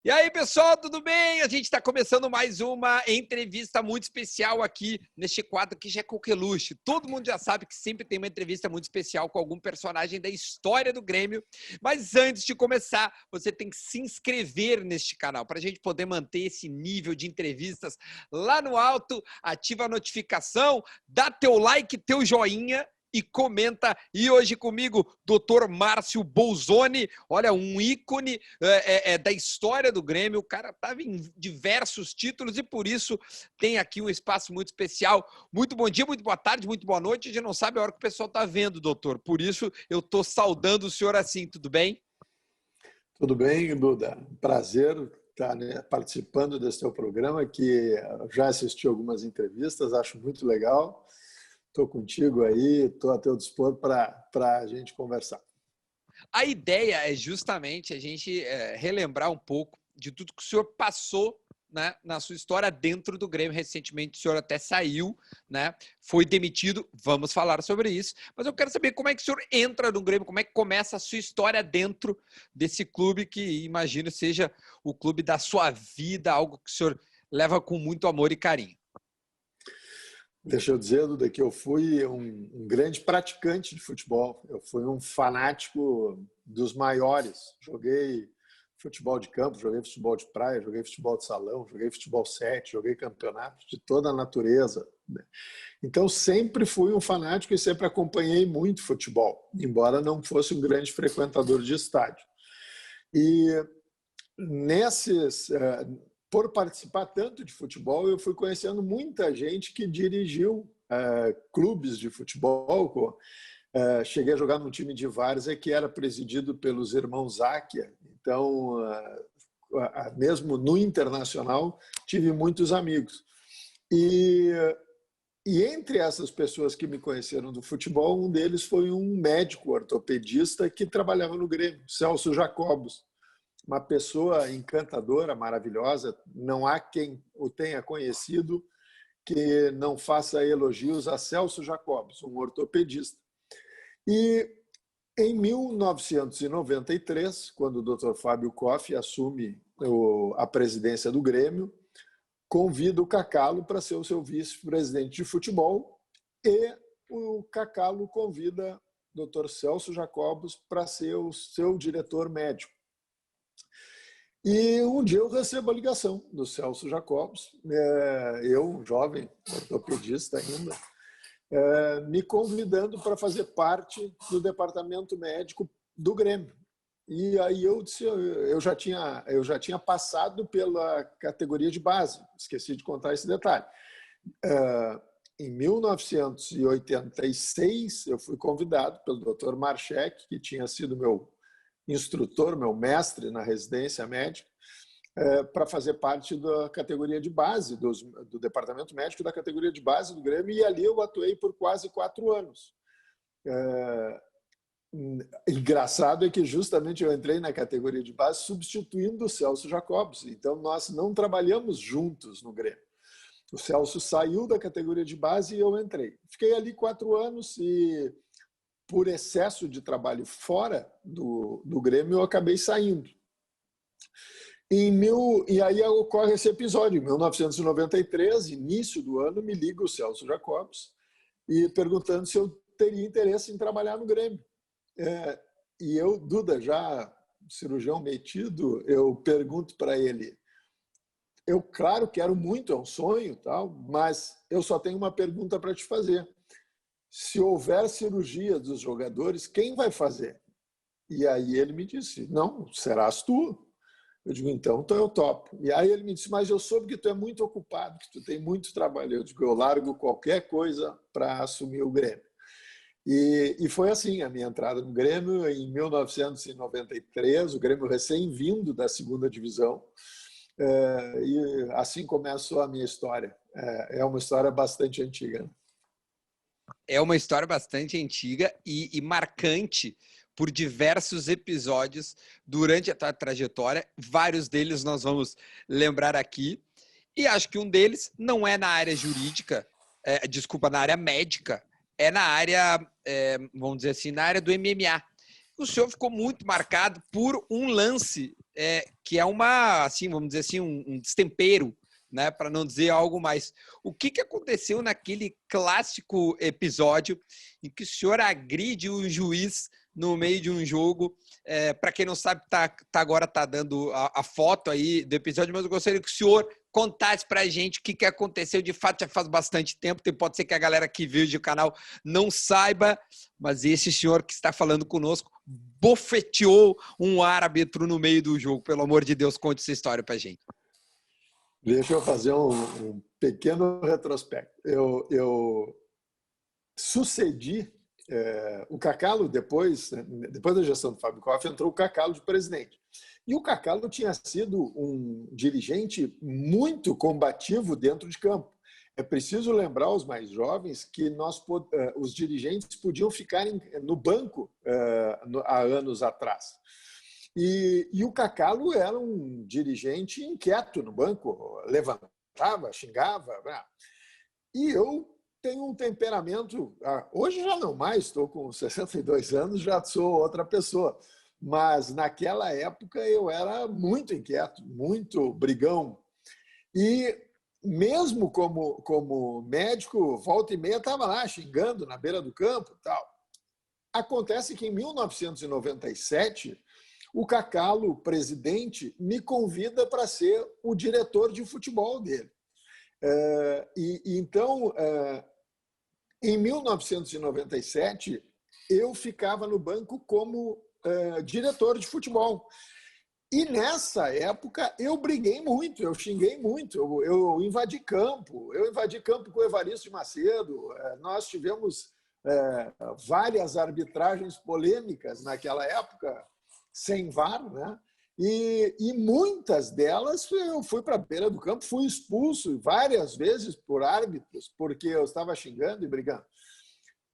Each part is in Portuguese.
E aí, pessoal, tudo bem? A gente está começando mais uma entrevista muito especial aqui neste quadro que já é coqueluche. Todo mundo já sabe que sempre tem uma entrevista muito especial com algum personagem da história do Grêmio. Mas antes de começar, você tem que se inscrever neste canal para a gente poder manter esse nível de entrevistas lá no alto. Ativa a notificação, dá teu like, teu joinha e comenta. E hoje comigo, Dr. Márcio Bolzoni, olha, um ícone da história do Grêmio. O cara estava em diversos títulos e por isso tem aqui um espaço muito especial. Muito bom dia, muito boa tarde, muito boa noite. A gente não sabe a hora que o pessoal está vendo, doutor. Por isso eu estou saudando o senhor assim, tudo bem? Tudo bem, Duda? Prazer estar, participando desse teu programa, que já assisti algumas entrevistas, acho muito legal. Estou contigo aí, estou a teu dispor para a gente conversar. A ideia é justamente a gente relembrar um pouco de tudo que o senhor passou, né, na sua história dentro do Grêmio. Recentemente o senhor até saiu, né, foi demitido, vamos falar sobre isso. Mas eu quero saber como é que o senhor entra no Grêmio, como é que começa a sua história dentro desse clube que imagino seja o clube da sua vida, algo que o senhor leva com muito amor e carinho. Deixa eu dizer, Duda, que eu fui um grande praticante de futebol. Eu fui um fanático dos maiores. Joguei futebol de campo, joguei futebol de praia, joguei futebol de salão, joguei futebol 7, joguei campeonatos de toda a natureza. Então, sempre fui um fanático e sempre acompanhei muito futebol, embora não fosse um grande frequentador de estádio. E por participar tanto de futebol, eu fui conhecendo muita gente que dirigiu clubes de futebol. Cheguei a jogar num time de várzea que era presidido pelos irmãos Záquia. Então, mesmo no internacional, tive muitos amigos. E entre essas pessoas que me conheceram do futebol, um deles foi um médico ortopedista que trabalhava no Grêmio, Celso Jacobos. Uma pessoa encantadora, maravilhosa. Não há quem o tenha conhecido que não faça elogios a Celso Jacobos, um ortopedista. E em 1993, quando o Dr. Fábio Koff assume a presidência do Grêmio, convida o Cacalo para ser o seu vice-presidente de futebol e o Cacalo convida o Dr. Celso Jacobos para ser o seu diretor médico. E um dia eu recebo a ligação do Celso Jacobos, eu, um jovem ortopedista ainda, me convidando para fazer parte do departamento médico do Grêmio. E aí eu disse, eu já tinha passado pela categoria de base, esqueci de contar esse detalhe. Em 1986, eu fui convidado pelo Dr. Marchek, que tinha sido meu instrutor, meu mestre na residência médica, para fazer parte da categoria de base, do departamento médico da categoria de base do Grêmio, e ali eu atuei por quase 4 anos. Engraçado é que justamente eu entrei na categoria de base substituindo o Celso Jacobos, então nós não trabalhamos juntos no Grêmio. O Celso saiu da categoria de base e eu entrei. Fiquei ali 4 anos e, por excesso de trabalho fora do Grêmio, eu acabei saindo. E aí ocorre esse episódio. Em 1993, início do ano, me liga o Celso Jacobos e perguntando se eu teria interesse em trabalhar no Grêmio. E eu, Duda, já cirurgião metido, eu pergunto para ele, eu, claro, quero muito, é um sonho, tal, mas eu só tenho uma pergunta para te fazer. Se houver cirurgia dos jogadores, quem vai fazer? E aí ele me disse, não, serás tu. Eu digo, então eu topo. E aí ele me disse, mas eu soube que tu é muito ocupado, que tu tem muito trabalho. Eu digo, eu largo qualquer coisa para assumir o Grêmio. E foi assim a minha entrada no Grêmio em 1993, o Grêmio recém-vindo da segunda divisão. E assim começou a minha história. É uma história bastante antiga. É uma história bastante antiga e marcante por diversos episódios durante a tua trajetória. Vários deles nós vamos lembrar aqui. E acho que um deles não é na área jurídica, na área médica, é na área, vamos dizer assim, na área do MMA. o senhor ficou muito marcado por um lance que é uma, assim, vamos dizer assim, um destempero, né, para não dizer algo mais. O que aconteceu naquele clássico episódio em que o senhor agride o juiz no meio de um jogo? Para quem não sabe, agora tá dando a foto aí do episódio, mas eu gostaria que o senhor contasse para a gente o que aconteceu. De fato, já faz bastante tempo, pode ser que a galera que viu o canal não saiba, mas esse senhor que está falando conosco bofeteou um árbitro no meio do jogo. Pelo amor de Deus, conte essa história para a gente. Deixa eu fazer um pequeno retrospecto. Eu sucedi o Cacalo, depois da gestão do Fábio Koff, entrou o Cacalo de presidente. E o Cacalo tinha sido um dirigente muito combativo dentro de campo. É preciso lembrar aos mais jovens que os dirigentes podiam ficar no banco há anos atrás. E o Cacalo era um dirigente inquieto no banco, levantava, xingava. E eu tenho um temperamento... Hoje já não mais, estou com 62 anos, já sou outra pessoa. Mas naquela época eu era muito inquieto, muito brigão. E mesmo como médico, volta e meia estava lá xingando na beira do campo e tal. Acontece que em 1997, o Cacalo, presidente, me convida para ser o diretor de futebol dele. Então, em 1997, eu ficava no banco como diretor de futebol. E nessa época eu briguei muito, eu xinguei muito, eu invadi campo. Eu invadi campo com o Evaristo de Macedo. Nós tivemos várias arbitragens polêmicas naquela época, sem VAR, né? E muitas delas eu fui para a beira do campo, fui expulso várias vezes por árbitros, porque eu estava xingando e brigando.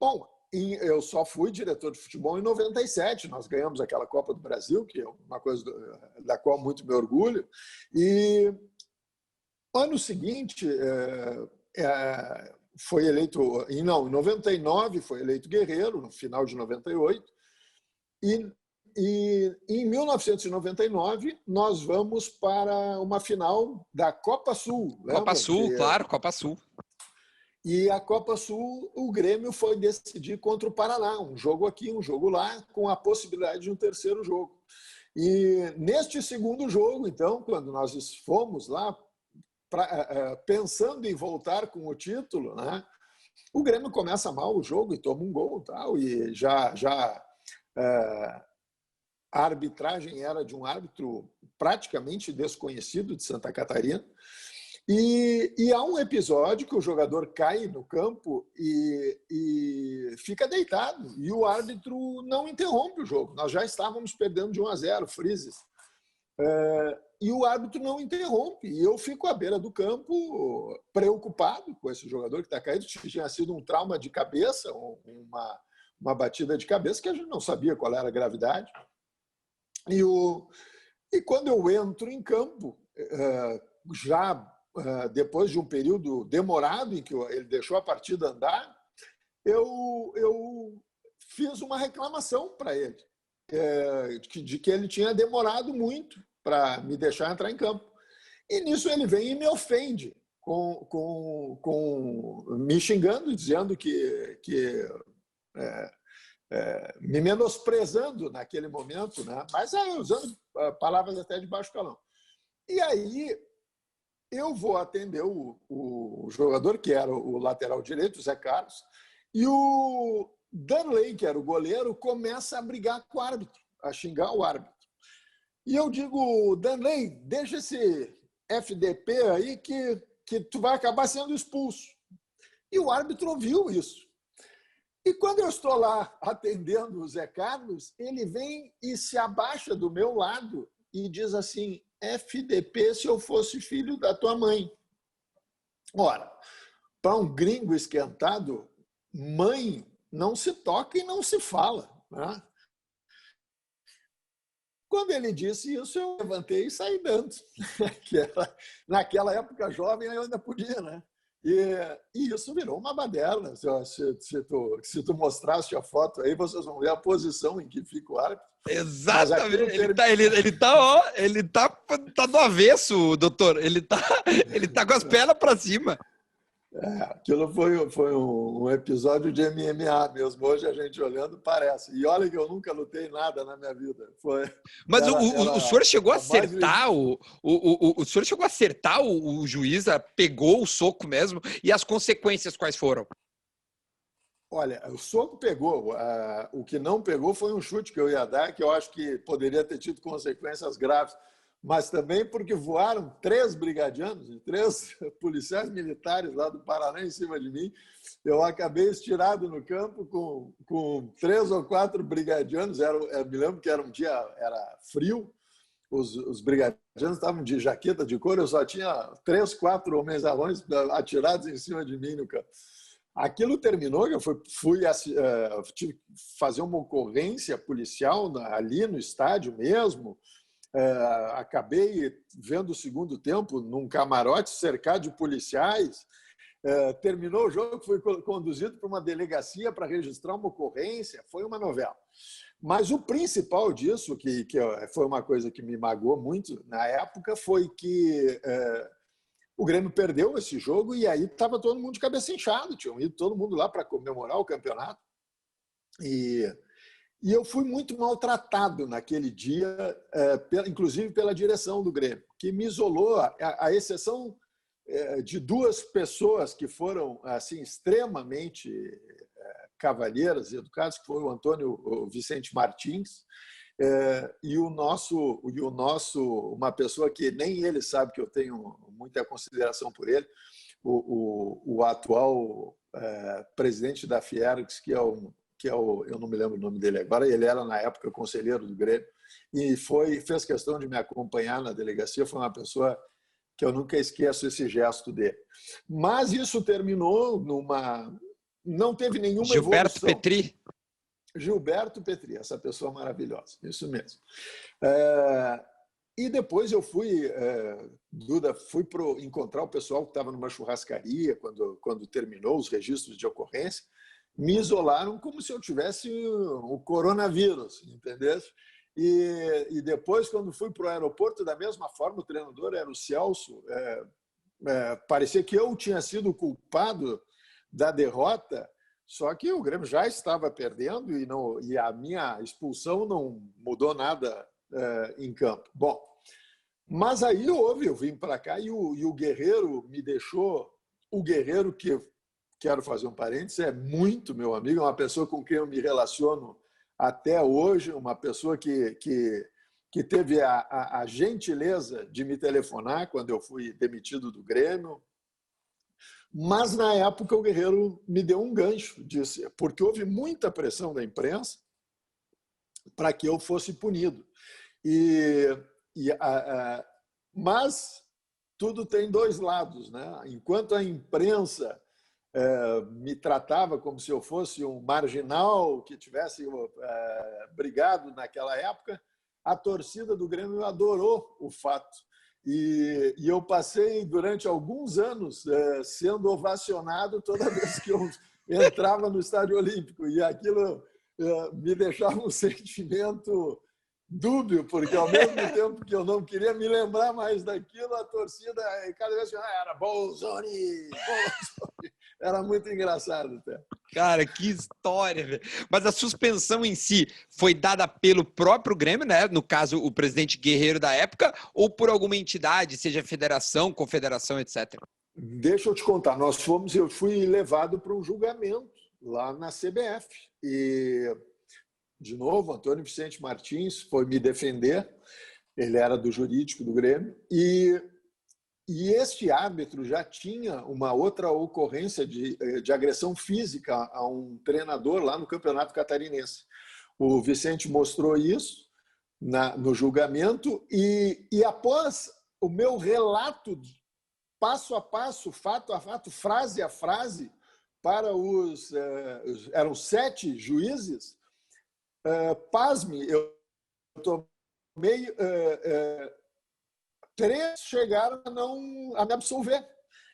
Bom, eu só fui diretor de futebol em 97, nós ganhamos aquela Copa do Brasil, que é uma coisa da qual muito me orgulho. E ano seguinte, foi eleito... Não, em 99 foi eleito Guerreiro, no final de 98. E em 1999, nós vamos para uma final da Copa Sul. Copa Sul, claro, Copa Sul. E a Copa Sul, o Grêmio foi decidir contra o Paraná, um jogo aqui, um jogo lá, com a possibilidade de um terceiro jogo. E neste segundo jogo, então, quando nós fomos lá, pensando em voltar com o título, né, o Grêmio começa mal o jogo e toma um gol, tal, e a arbitragem era de um árbitro praticamente desconhecido de Santa Catarina. E há um episódio que o jogador cai no campo e fica deitado. E o árbitro não interrompe o jogo. Nós já estávamos perdendo de 1-0, freezes. E o árbitro não interrompe. E eu fico à beira do campo preocupado com esse jogador que está caído. Tinha sido um trauma de cabeça, uma batida de cabeça que a gente não sabia qual era a gravidade. E quando eu entro em campo, já depois de um período demorado em que ele deixou a partida andar, eu fiz uma reclamação para ele, de que ele tinha demorado muito para me deixar entrar em campo. E nisso ele vem e me ofende, me xingando, dizendo me menosprezando naquele momento, né? Mas usando palavras até de baixo calão. E aí eu vou atender o jogador, que era o lateral direito, o Zé Carlos, e o Danley, que era o goleiro, começa a brigar com o árbitro, a xingar o árbitro. E eu digo, Danley, deixa esse FDP aí que tu vai acabar sendo expulso. E o árbitro ouviu isso. E quando eu estou lá atendendo o Zé Carlos, ele vem e se abaixa do meu lado e diz assim: FDP se eu fosse filho da tua mãe. Ora, para um gringo esquentado, mãe não se toca e não se fala, né? Quando ele disse isso, eu levantei e saí dando. Naquela época jovem, eu ainda podia, né? E isso virou uma baderna. Se tu mostrasse a foto aí, vocês vão ver a posição em que fica o árbitro. Mas Exatamente. Ele tá do avesso, doutor. Ele tá com as pernas para cima. Aquilo foi um episódio de MMA mesmo. Hoje a gente olhando parece. E olha que eu nunca lutei nada na minha vida. Mas o senhor chegou a mais acertar o senhor chegou a acertar o juiz, pegou o soco mesmo, e as consequências quais foram? Olha, o soco pegou. O que não pegou foi um chute que eu ia dar, que eu acho que poderia ter tido consequências graves, mas também porque voaram 3 brigadianos e 3 policiais militares lá do Paraná em cima de mim. Eu acabei estirado no campo com 3 ou 4 brigadianos. Eu me lembro que era um dia, era frio, os brigadianos estavam de jaqueta de couro, eu só tinha 3, 4 homens anões atirados em cima de mim no campo. Aquilo terminou, eu tive que fazer uma ocorrência policial ali no estádio mesmo. Acabei vendo o segundo tempo num camarote cercado de policiais. Terminou o jogo, fui conduzido para uma delegacia para registrar uma ocorrência. Foi uma novela. Mas o principal disso, que foi uma coisa que me magoou muito na época, foi que o Grêmio perdeu esse jogo e aí estava todo mundo de cabeça inchada. Tinham ido todo mundo lá para comemorar o campeonato. E eu fui muito maltratado naquele dia, inclusive pela direção do Grêmio, que me isolou, à exceção de 2 pessoas que foram assim extremamente cavalheiras e educadas, que foi o Vicente Martins, e o nosso, uma pessoa que nem ele sabe que eu tenho muita consideração por ele, o atual presidente da Fiergs, que é eu não me lembro o nome dele agora, ele era na época conselheiro do Grêmio e fez questão de me acompanhar na delegacia. Foi uma pessoa que eu nunca esqueço esse gesto dele. Mas isso terminou não teve nenhuma Gilberto evolução. Petri. Gilberto Petri, essa pessoa maravilhosa, isso mesmo. E depois eu fui, Duda, encontrar o pessoal que estava numa churrascaria quando terminou os registros de ocorrência. Me isolaram como se eu tivesse o coronavírus, entendeu? E depois, quando fui para o aeroporto, da mesma forma, o treinador era o Celso. Parecia que eu tinha sido culpado da derrota, só que o Grêmio já estava perdendo e a minha expulsão não mudou nada em campo. Bom, mas aí eu vim para cá e o Guerreiro me deixou. O Guerreiro, que quero fazer um parênteses, é muito meu amigo, é uma pessoa com quem eu me relaciono até hoje, uma pessoa que teve a gentileza de me telefonar quando eu fui demitido do Grêmio. Mas, na época, o Guerreiro me deu um gancho, porque houve muita pressão da imprensa para que eu fosse punido. Mas tudo tem 2 lados, né? Enquanto a imprensa me tratava como se eu fosse um marginal que tivesse brigado naquela época, a torcida do Grêmio adorou o fato. E eu passei, durante alguns anos, sendo ovacionado toda vez que eu entrava no Estádio Olímpico. E aquilo me deixava um sentimento dúbio, porque ao mesmo tempo que eu não queria me lembrar mais daquilo, a torcida, cada vez que era Bolsoni. Era muito engraçado até. Cara, que história, velho. Mas a suspensão em si foi dada pelo próprio Grêmio, né? No caso, o presidente Guerreiro da época, ou por alguma entidade, seja federação, confederação, etc. Deixa eu te contar. Eu fui levado para um julgamento lá na CBF. E, de novo, Antônio Vicente Martins foi me defender. Ele era do jurídico do Grêmio. E este árbitro já tinha uma outra ocorrência de agressão física a um treinador lá no Campeonato Catarinense. O Vicente mostrou isso no julgamento e após o meu relato, passo a passo, fato a fato, frase a frase, para eram 7 juízes, pasme, eu tomei... 3 chegaram a me absolver.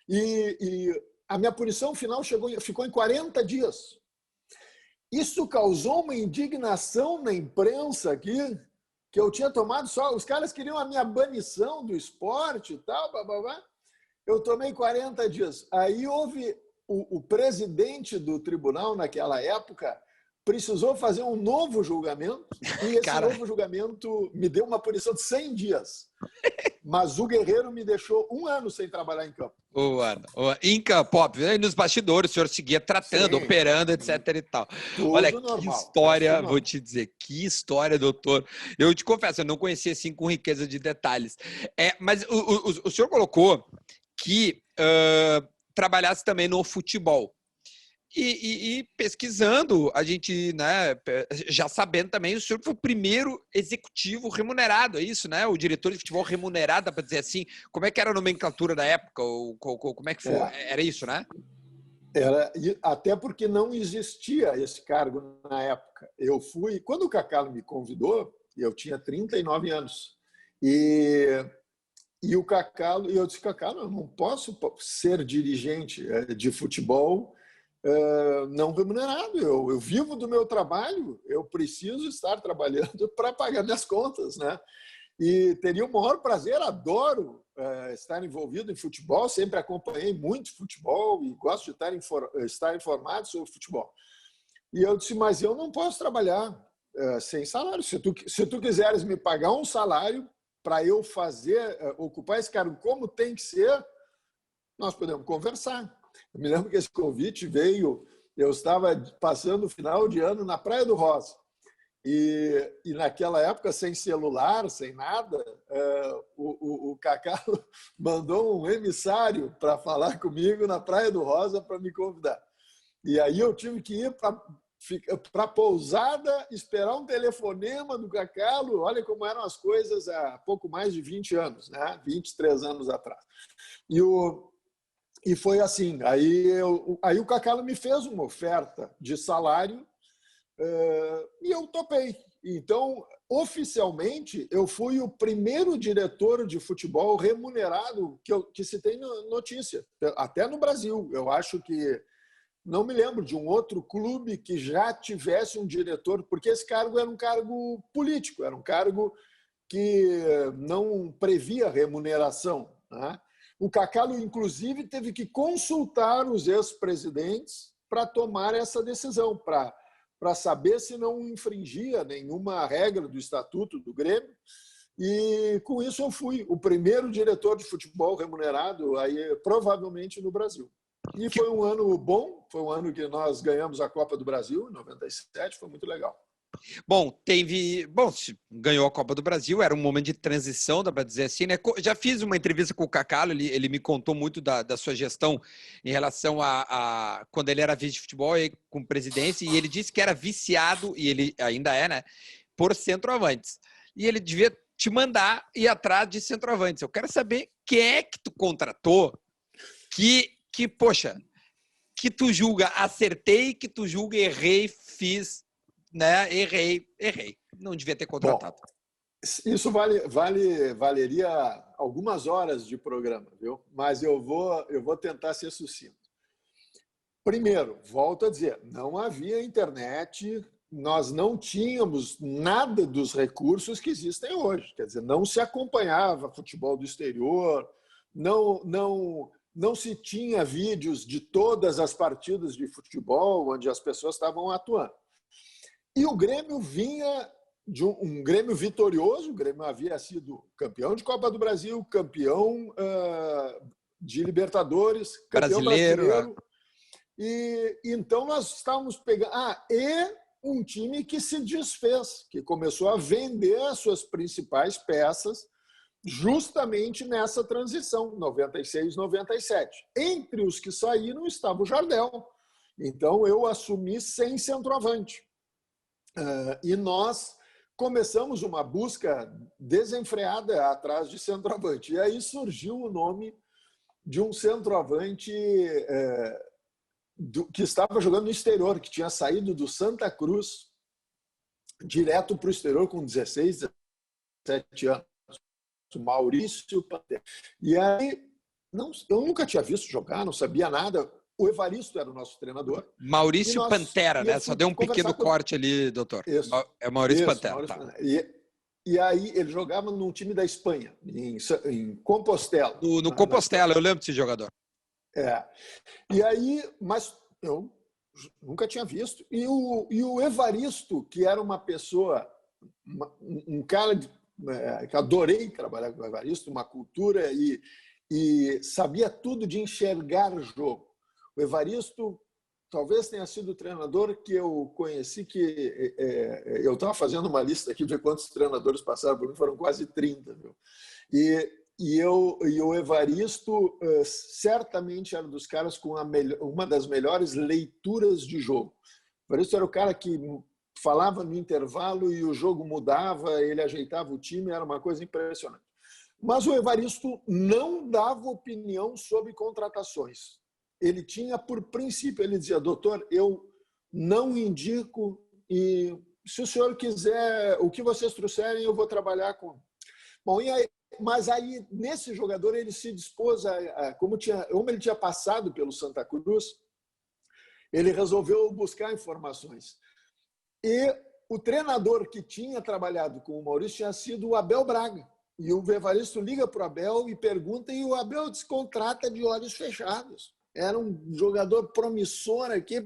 E a minha punição final ficou em 40 dias. Isso causou uma indignação na imprensa aqui, que eu tinha tomado só... Os caras queriam a minha banição do esporte e tal, blá, blá, blá. Eu tomei 40 dias. Aí houve o presidente do tribunal, naquela época, precisou fazer um novo julgamento, e esse novo julgamento me deu uma punição de 100 dias. Mas o Guerreiro me deixou 1 ano sem trabalhar em campo. Em campo, óbvio. Nos bastidores, o senhor seguia tratando, Sim, operando, etc. e tal. Tudo Olha, normal, que história, tudo vou te dizer, que história, doutor. Eu te confesso, eu não conhecia assim com riqueza de detalhes. Mas o senhor colocou que trabalhasse também no futebol. E pesquisando, a gente, né, já sabendo também, o senhor foi o primeiro executivo remunerado, é isso, né? O diretor de futebol remunerado, dá para dizer assim. Como é que era a nomenclatura da época? Como é que foi? Era isso, né? Era, até porque não existia esse cargo na época. Eu fui... Quando o Cacalo me convidou, eu tinha 39 anos. E o Cacalo... E eu disse, Cacalo, eu não posso ser dirigente de futebol não remunerado. Eu vivo do meu trabalho, eu preciso estar trabalhando para pagar minhas contas, né? E teria o maior prazer, adoro estar envolvido em futebol, sempre acompanhei muito futebol e gosto de estar informado sobre futebol. E eu disse, mas eu não posso trabalhar sem salário. Se tu quiseres me pagar um salário para eu ocupar esse cargo como tem que ser, nós podemos conversar. Eu me lembro que esse convite veio, eu estava passando o final de ano na Praia do Rosa. E naquela época, sem celular, sem nada, o Cacalo mandou um emissário para falar comigo na Praia do Rosa para me convidar. E aí eu tive que ir para a pousada, esperar um telefonema do Cacalo. Olha como eram as coisas há pouco mais de 20 anos, né? 23 anos atrás. E foi assim. Aí o Cacalo me fez uma oferta de salário e eu topei. Então, oficialmente, eu fui o primeiro diretor de futebol remunerado que se tem notícia, até no Brasil. Eu acho que não me lembro de um outro clube que já tivesse um diretor, porque esse cargo era um cargo político, era um cargo que não previa remuneração, né? O Cacalo, inclusive, teve que consultar os ex-presidentes para tomar essa decisão, para saber se não infringia nenhuma regra do Estatuto do Grêmio. E, com isso, eu fui o primeiro diretor de futebol remunerado, aí, provavelmente, no Brasil. E foi um ano bom, foi um ano que nós ganhamos a Copa do Brasil, em 97, foi muito legal. Bom, ganhou a Copa do Brasil, era um momento de transição, dá para dizer assim, né? Já fiz uma entrevista com o Cacalo, ele me contou muito da sua gestão em relação a quando ele era vice de futebol e com presidência, e ele disse que era viciado, e ele ainda é, né? Por centroavantes. E ele devia te mandar ir atrás de centroavantes. Eu quero saber quem é que tu contratou poxa, que tu julga acertei, que tu julga errei, fiz, né? Errei. Não devia ter contratado. Bom, isso valeria algumas horas de programa, viu? Mas eu vou tentar ser sucinto. Primeiro, volto a dizer, não havia internet, nós não tínhamos nada dos recursos que existem hoje. Quer dizer, não se acompanhava futebol do exterior, não se tinha vídeos de todas as partidas de futebol onde as pessoas estavam atuando. E o Grêmio vinha de um Grêmio vitorioso, o Grêmio havia sido campeão de Copa do Brasil, campeão de Libertadores, campeão brasileiro. E então nós estávamos pegando... e um time que se desfez, que começou a vender as suas principais peças justamente nessa transição, 96, 97. Entre os que saíram estava o Jardel. Então eu assumi sem centroavante. E nós começamos uma busca desenfreada atrás de centroavante. E aí surgiu o nome de um centroavante que estava jogando no exterior, que tinha saído do Santa Cruz direto para o exterior com 16, 17 anos. O Maurício Pantera. E aí, eu nunca tinha visto jogar, não sabia nada. O Evaristo era o nosso treinador. Maurício Pantera, né? Só deu um pequeno corte ali, doutor. Isso, é Maurício isso, Pantera. Maurício Tá. Pantera. E aí ele jogava num time da Espanha, em Compostela. No Compostela, eu lembro desse jogador. E aí, mas eu nunca tinha visto. E o Evaristo, que era uma pessoa, um cara que adorei trabalhar com o Evaristo, uma cultura e sabia tudo de enxergar o jogo. O Evaristo talvez tenha sido o treinador que eu conheci, que eu estava fazendo uma lista aqui de quantos treinadores passaram por mim, foram quase 30. Viu? E o Evaristo certamente era dos caras com uma das melhores leituras de jogo. O Evaristo era o cara que falava no intervalo e o jogo mudava, ele ajeitava o time, era uma coisa impressionante. Mas o Evaristo não dava opinião sobre contratações. Ele tinha por princípio, ele dizia, doutor, eu não indico e se o senhor quiser, o que vocês trouxerem, eu vou trabalhar com. Bom, mas aí, nesse jogador, ele se dispôs como ele tinha passado pelo Santa Cruz, ele resolveu buscar informações. E o treinador que tinha trabalhado com o Maurício tinha sido o Abel Braga. E o Evaristo liga para o Abel e pergunta, e o Abel descontrata de olhos fechados. Era um jogador promissor aqui,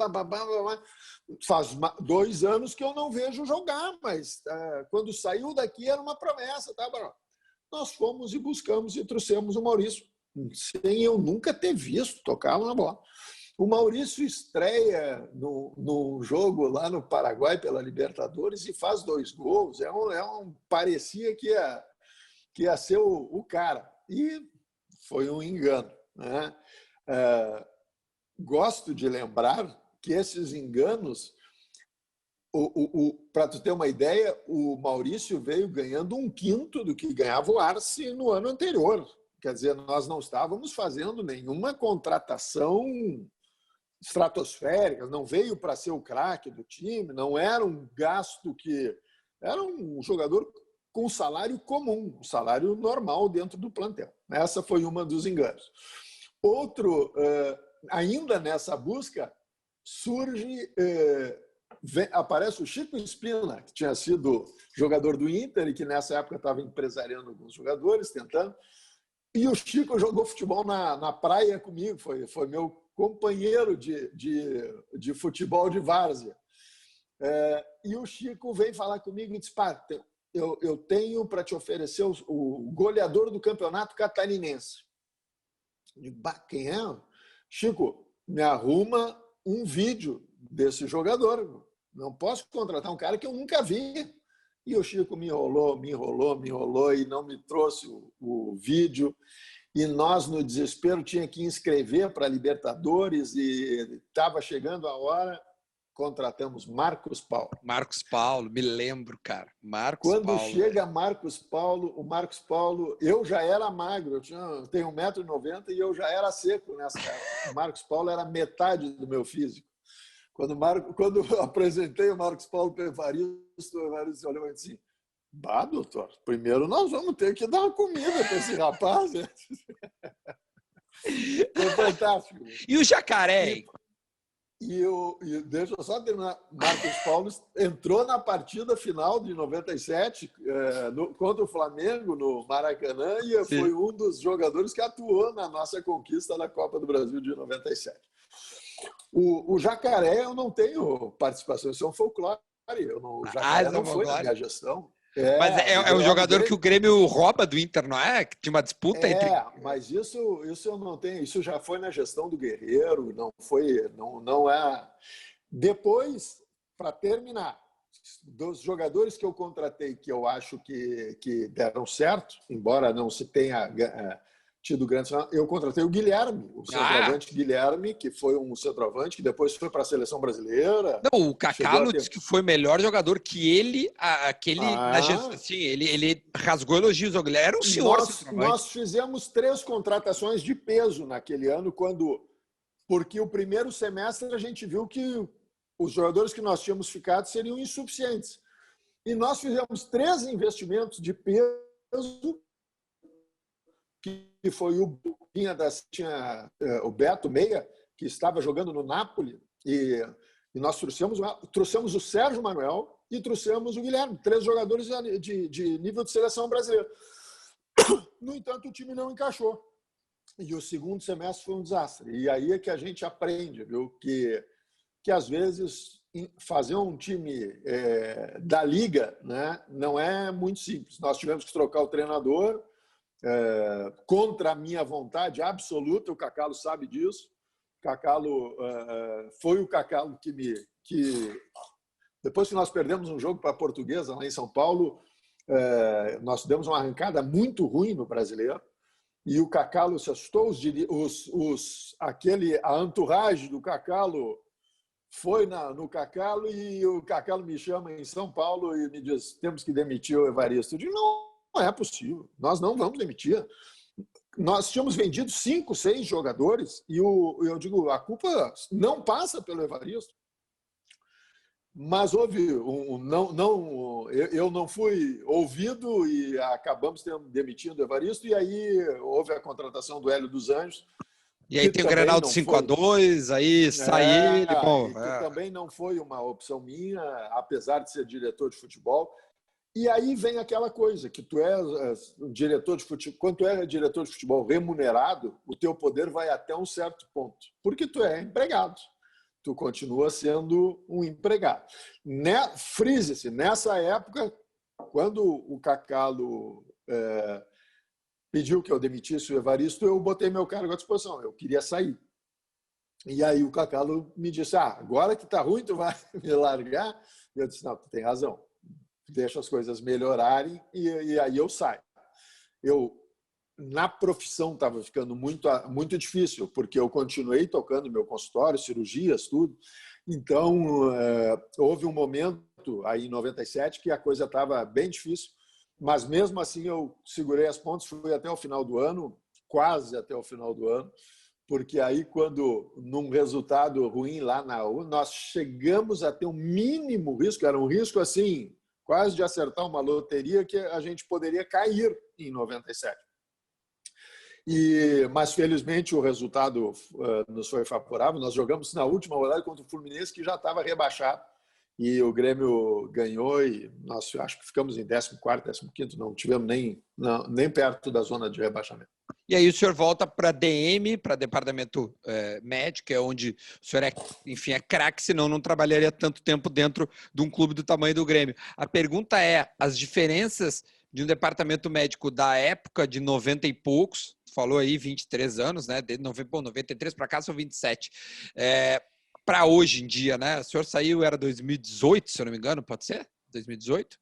faz 2 anos que eu não vejo jogar, mas quando saiu daqui era uma promessa. Tá? Nós fomos e buscamos e trouxemos o Maurício, sem eu nunca ter visto tocar na bola. O Maurício estreia no jogo lá no Paraguai pela Libertadores e faz 2 gols. Parecia que ia ser o cara. E foi um engano, né? Gosto de lembrar que esses enganos, para tu ter uma ideia, o Maurício veio ganhando 1/5 do que ganhava o Arce no ano anterior. Quer dizer, nós não estávamos fazendo nenhuma contratação estratosférica, não veio para ser o craque do time, não era um gasto que... Era um jogador com salário comum, um salário normal dentro do plantel. Essa foi uma dos enganos. Outro, ainda nessa busca, aparece o Chico Spina, que tinha sido jogador do Inter e que nessa época estava empresariando alguns jogadores, tentando. E o Chico jogou futebol na praia comigo, foi meu companheiro de futebol de várzea. E o Chico veio falar comigo e disse, eu tenho para te oferecer o goleador do campeonato catarinense. Eu digo, quem é? Chico, me arruma um vídeo desse jogador. Não posso contratar um cara que eu nunca vi. E o Chico me enrolou e não me trouxe o vídeo. E nós, no desespero, tinha que inscrever para a Libertadores e estava chegando a hora, contratamos Marcos Paulo. Marcos Paulo, me lembro, cara. Quando chega o Marcos Paulo, eu já era magro, eu tenho 1,90 m e eu já era seco nessa época. O Marcos Paulo era metade do meu físico. Quando eu apresentei o Marcos Paulo para o Evaristo olhou e disse assim, doutor, primeiro nós vamos ter que dar uma comida para esse rapaz. Foi fantástico. E o Jacaré? Deixa eu só terminar. Marcos Paulo entrou na partida final de 97 contra o Flamengo no Maracanã e Sim. foi um dos jogadores que atuou na nossa conquista da Copa do Brasil de 97. O Jacaré, eu não tenho participação, isso é um folclore. O Jacaré não foi na minha gestão. Mas é um jogador que o Grêmio rouba do Inter, não é? Que tinha uma disputa entre... mas isso eu não tenho. Isso já foi na gestão do Guerreiro, não é. Depois, para terminar, dos jogadores que eu contratei, que eu acho que deram certo, embora não se tenha tido grande... Eu contratei o Guilherme, o centroavante Guilherme, que foi um centroavante que depois foi para a seleção brasileira. Não, o Kaká disse que foi melhor jogador que ele, na gestão. Assim, ele rasgou elogios ao Guilherme, era um senhor centroavante. Nós fizemos 3 contratações de peso naquele ano, porque o primeiro semestre a gente viu que os jogadores que nós tínhamos ficado seriam insuficientes. E nós fizemos 3 investimentos de peso, que foi tinha o Beto Meia, que estava jogando no Napoli, e nós trouxemos o Sérgio Manuel e trouxemos o Guilherme, 3 jogadores de nível de seleção brasileira. No entanto, o time não encaixou. E o segundo semestre foi um desastre. E aí é que a gente aprende, viu, que às vezes fazer um time da liga, né, não é muito simples. Nós tivemos que trocar o treinador contra a minha vontade absoluta, o Cacalo sabe disso. Cacalo foi o Cacalo que depois que nós perdemos um jogo para a Portuguesa lá em São Paulo, nós demos uma arrancada muito ruim no Brasileiro. E o Cacalo se assustou, a entourage do Cacalo foi no Cacalo, e o Cacalo me chama em São Paulo e me diz: temos que demitir o Evaristo. Eu digo: não é possível, nós não vamos demitir. Nós tínhamos vendido 5, 6 jogadores e eu digo: a culpa não passa pelo Evaristo. Mas houve eu não fui ouvido e acabamos demitindo o Evaristo, e aí houve a contratação do Hélio dos Anjos. E aí tem o Grenal de 5-2, aí sai ele. Bom, também não foi uma opção minha, apesar de ser diretor de futebol. E aí vem aquela coisa, que tu és diretor de futebol, quando tu é diretor de futebol remunerado, o teu poder vai até um certo ponto, porque tu é empregado. Tu continua sendo um empregado. Frise-se, nessa época, quando o Cacalo pediu que eu demitisse o Evaristo, eu botei meu cargo à disposição, eu queria sair. E aí o Cacalo me disse: agora que tá ruim, tu vai me largar? E eu disse: não, tu tem razão, deixa as coisas melhorarem e aí eu saio. Na profissão estava ficando muito difícil, porque eu continuei tocando meu consultório, cirurgias, tudo. Então, houve um momento, aí em 97, que a coisa estava bem difícil, mas mesmo assim eu segurei as pontas, fui até o final do ano, quase até o final do ano, porque aí quando, num resultado ruim lá na U, nós chegamos a ter um mínimo risco, era um risco assim, quase de acertar uma loteria, que a gente poderia cair em 97. Mas, felizmente, o resultado nos foi favorável. Nós jogamos na última rodada contra o Fluminense, que já estava rebaixado, e o Grêmio ganhou, e nós acho que ficamos em 14º, 15º, não tivemos nem perto da zona de rebaixamento. E aí o senhor volta para DM, para departamento médico, é onde o senhor é craque, senão não trabalharia tanto tempo dentro de um clube do tamanho do Grêmio. A pergunta é, as diferenças de um departamento médico da época de 90 e poucos, falou aí 23 anos, né? De 93 para cá são 27. Para hoje em dia, né? O senhor saiu, era 2018, se eu não me engano, pode ser? 2018?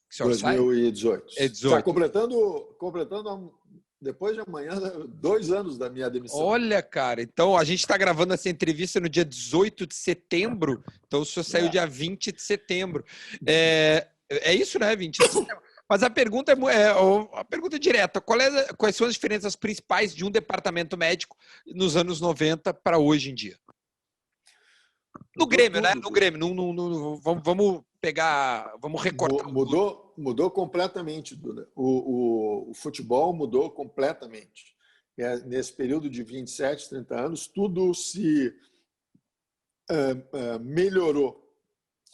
Que o senhor 2018. Sai? É 18. Está completando depois de amanhã 2 anos da minha demissão. Olha, cara, então a gente está gravando essa entrevista no dia 18 de setembro, então o senhor saiu dia 20 de setembro. É isso, né? 20 de setembro. Mas a pergunta a pergunta direta: quais são as diferenças principais de um departamento médico nos anos 90 para hoje em dia? No Grêmio, né? No Grêmio. Vamos pegar, vamos recortar. Mudou completamente, Duda. O futebol mudou completamente. Nesse período de 27, 30 anos, tudo se melhorou.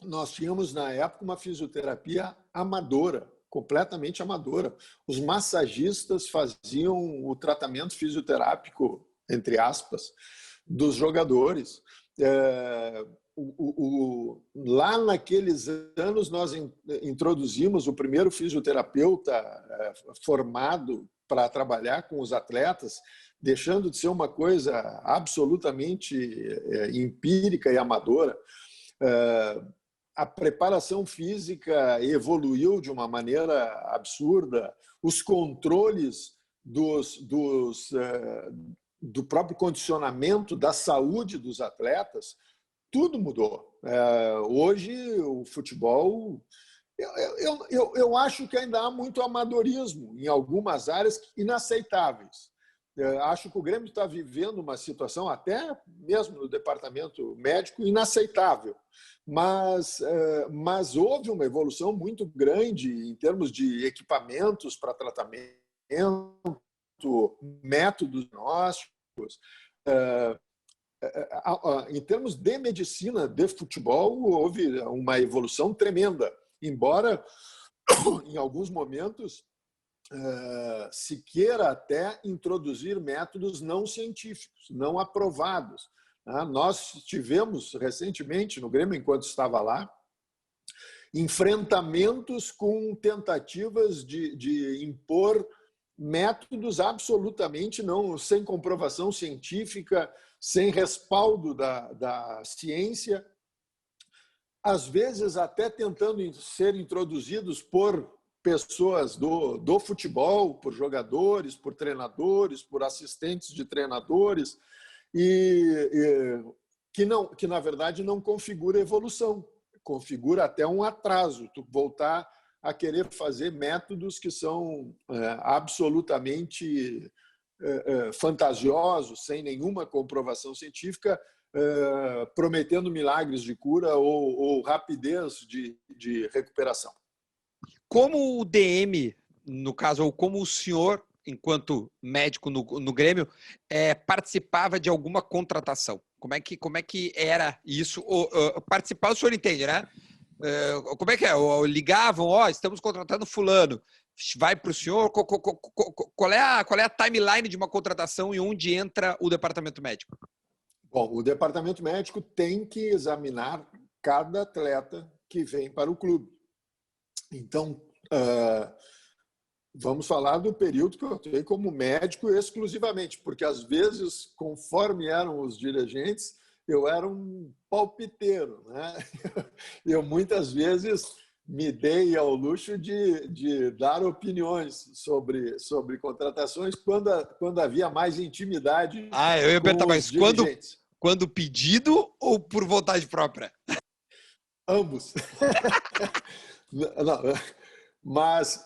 Nós tínhamos, na época, uma fisioterapia amadora, completamente amadora. Os massagistas faziam o tratamento fisioterápico, entre aspas, dos jogadores. Lá naqueles anos, nós introduzimos o primeiro fisioterapeuta formado para trabalhar com os atletas, deixando de ser uma coisa absolutamente empírica e amadora. A preparação física evoluiu de uma maneira absurda, os controles do próprio condicionamento da saúde dos atletas, tudo mudou. Hoje, o futebol, eu acho que ainda há muito amadorismo em algumas áreas inaceitáveis. Acho que o Grêmio está vivendo uma situação, até mesmo no departamento médico, inaceitável. Mas houve uma evolução muito grande em termos de equipamentos para tratamento, métodos diagnósticos. em termos de medicina de futebol, houve uma evolução tremenda, embora em alguns momentos se queira até introduzir métodos não científicos, não aprovados. Nós tivemos recentemente, no Grêmio, enquanto estava lá, enfrentamentos com tentativas de impor métodos absolutamente não, sem comprovação científica, sem respaldo da ciência, às vezes até tentando ser introduzidos por pessoas do futebol, por jogadores, por treinadores, por assistentes de treinadores, que na verdade não configura evolução, configura até um atraso, tu voltar a querer fazer métodos que são absolutamente fantasiosos, sem nenhuma comprovação científica, prometendo milagres de cura ou rapidez de recuperação. Como o DM, no caso, ou como o senhor, enquanto médico no Grêmio, participava de alguma contratação? Como é que era isso? Participar, o senhor entende, né? Como é que é? Ligavam, estamos contratando fulano. Vai para o senhor? Qual é a timeline de uma contratação e onde entra o departamento médico? Bom, o departamento médico tem que examinar cada atleta que vem para o clube. Então, vamos falar do período que eu atuei como médico exclusivamente, porque às vezes, conforme eram os dirigentes, eu era um palpiteiro, né? Eu muitas vezes me dei ao luxo de dar opiniões sobre contratações quando havia mais intimidade eu ia perguntar, com os dirigentes. Quando pedido ou por vontade própria? Ambos. Não, mas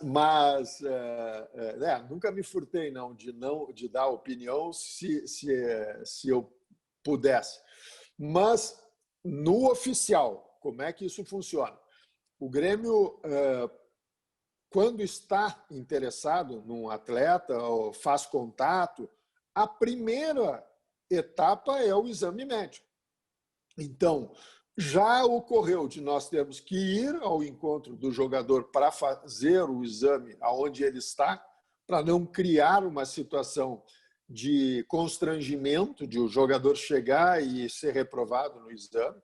nunca me furtei não de dar opinião se eu pudesse. Mas no oficial, como é que isso funciona? O Grêmio, quando está interessado num atleta ou faz contato, a primeira etapa é o exame médico. Então, já ocorreu de nós termos que ir ao encontro do jogador para fazer o exame aonde ele está, para não criar uma situação de constrangimento de o jogador chegar e ser reprovado no exame,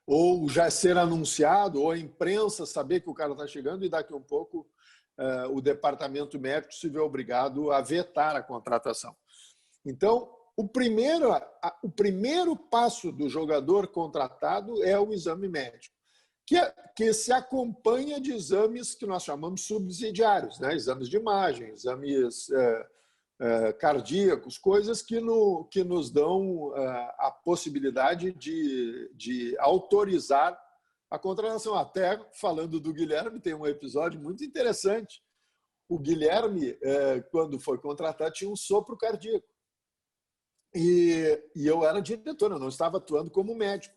ou já ser anunciado, ou a imprensa saber que o cara está chegando e daqui a um pouco o departamento médico se vê obrigado a vetar a contratação. Então, o primeiro passo do jogador contratado é o exame médico, que se acompanha de exames que nós chamamos subsidiários, né? Exames de imagem, exames cardíacos, coisas que nos dão a possibilidade de autorizar a contratação. Até falando do Guilherme, tem um episódio muito interessante. O Guilherme, quando foi contratado, tinha um sopro cardíaco. E eu era diretor, eu não estava atuando como médico.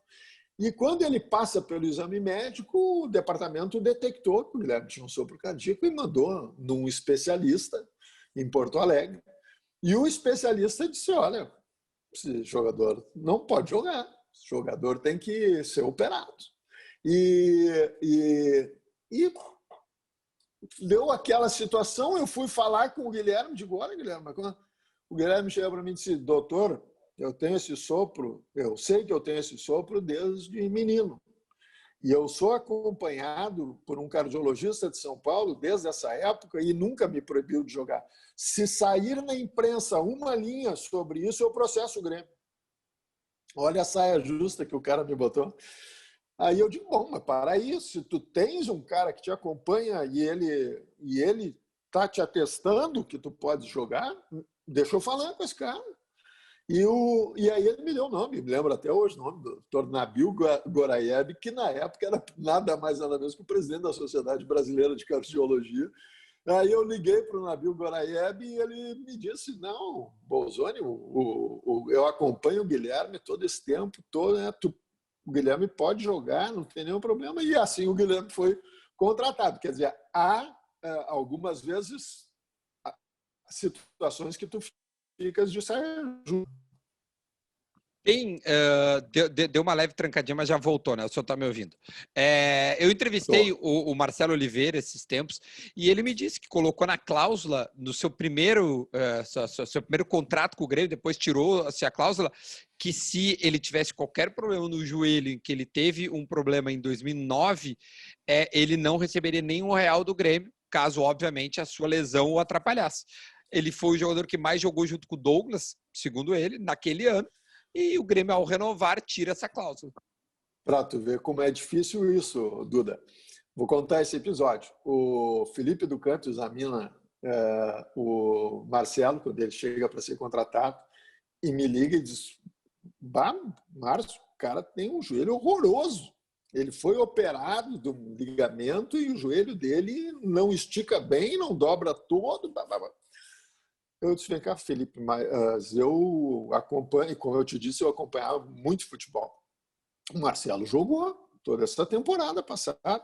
E quando ele passa pelo exame médico, o departamento detectou que o Guilherme tinha um sopro cardíaco e mandou num especialista em Porto Alegre. E o especialista disse, olha, esse jogador não pode jogar, esse jogador tem que ser operado. E deu aquela situação, eu fui falar com o Guilherme, digo, olha, Guilherme, o Guilherme chegou para mim e disse, doutor, eu tenho esse sopro, eu sei que eu tenho esse sopro desde menino. E eu sou acompanhado por um cardiologista de São Paulo desde essa época e nunca me proibiu de jogar. Se sair na imprensa uma linha sobre isso, eu processo o Grêmio. Olha a saia justa que o cara me botou. Aí eu digo, bom, mas para isso, se tu tens um cara que te acompanha e ele está te atestando que tu pode jogar, deixa eu falar com esse cara. E aí ele me deu o nome, me lembro até hoje o nome do Dr. Nabil Goraieb, que na época era nada mais nada menos que o presidente da Sociedade Brasileira de Cardiologia. Aí eu liguei para o Nabil Goraieb e ele me disse, não, Bolzoni, eu acompanho o Guilherme todo esse tempo, né, o Guilherme pode jogar, não tem nenhum problema. E assim o Guilherme foi contratado. Quer dizer, há algumas vezes situações que tu ficas de sair junto. Deu uma leve trancadinha, mas já voltou, né? O senhor está me ouvindo. Eu entrevistei o Marcelo Oliveira esses tempos e ele me disse que colocou na cláusula, no seu primeiro contrato com o Grêmio, depois tirou-se a cláusula, que se ele tivesse qualquer problema no joelho, que ele teve um problema em 2009, ele não receberia nenhum real do Grêmio, caso, obviamente, a sua lesão o atrapalhasse. Ele foi o jogador que mais jogou junto com o Douglas, segundo ele, naquele ano. E o Grêmio, ao renovar, tira essa cláusula. Para tu ver como é difícil isso, Duda. Vou contar esse episódio. O Felipe do Canto examina o Marcelo, quando ele chega para ser contratado, e me liga e diz: bah, Márcio, o cara tem um joelho horroroso. Ele foi operado do ligamento e o joelho dele não estica bem, não dobra todo. Eu disse: vem cá, Felipe, mas eu acompanho, como eu te disse, eu acompanhava muito futebol. O Marcelo jogou toda essa temporada passada.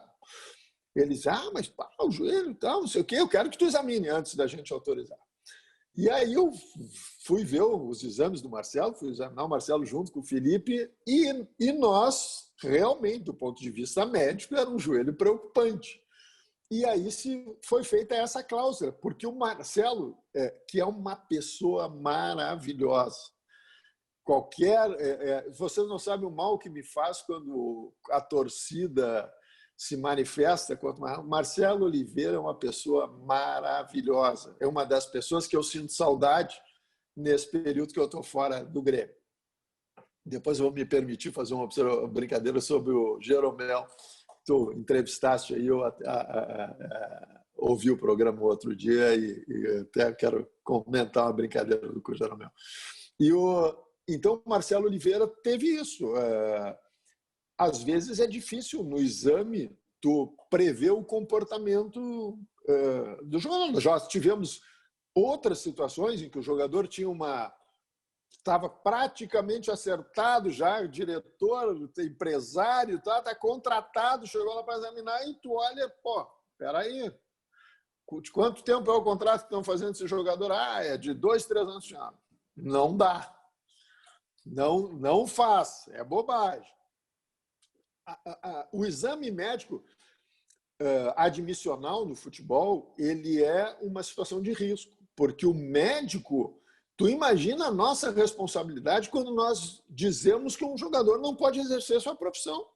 Ele disse: mas o joelho e tal, não sei o quê, eu quero que tu examine antes da gente autorizar. E aí eu fui ver os exames do Marcelo, fui examinar o Marcelo junto com o Felipe, e nós, realmente, do ponto de vista médico, era um joelho preocupante. E aí foi feita essa cláusula, porque o Marcelo, que é uma pessoa maravilhosa, vocês não sabem o mal que me faz quando a torcida se manifesta contra o Marcelo Oliveira. É uma pessoa maravilhosa, é uma das pessoas que eu sinto saudade nesse período que eu estou fora do Grêmio. Depois eu vou me permitir fazer uma brincadeira sobre o Jeromel. Tu entrevistaste aí, eu ouvi o programa outro dia e até quero comentar uma brincadeira do Jeromel. Então, o Marcelo Oliveira teve isso. Às vezes é difícil no exame tu prever o comportamento do jogador. Já tivemos outras situações em que o jogador estava praticamente acertado já, o diretor, o empresário, está contratado, chegou lá para examinar e tu olha, peraí, de quanto tempo é o contrato que estão fazendo esse jogador? É de 2, 3 anos. Não dá. Não faz, é bobagem. O exame médico admissional no futebol, ele é uma situação de risco, porque o médico, tu imagina a nossa responsabilidade quando nós dizemos que um jogador não pode exercer sua profissão.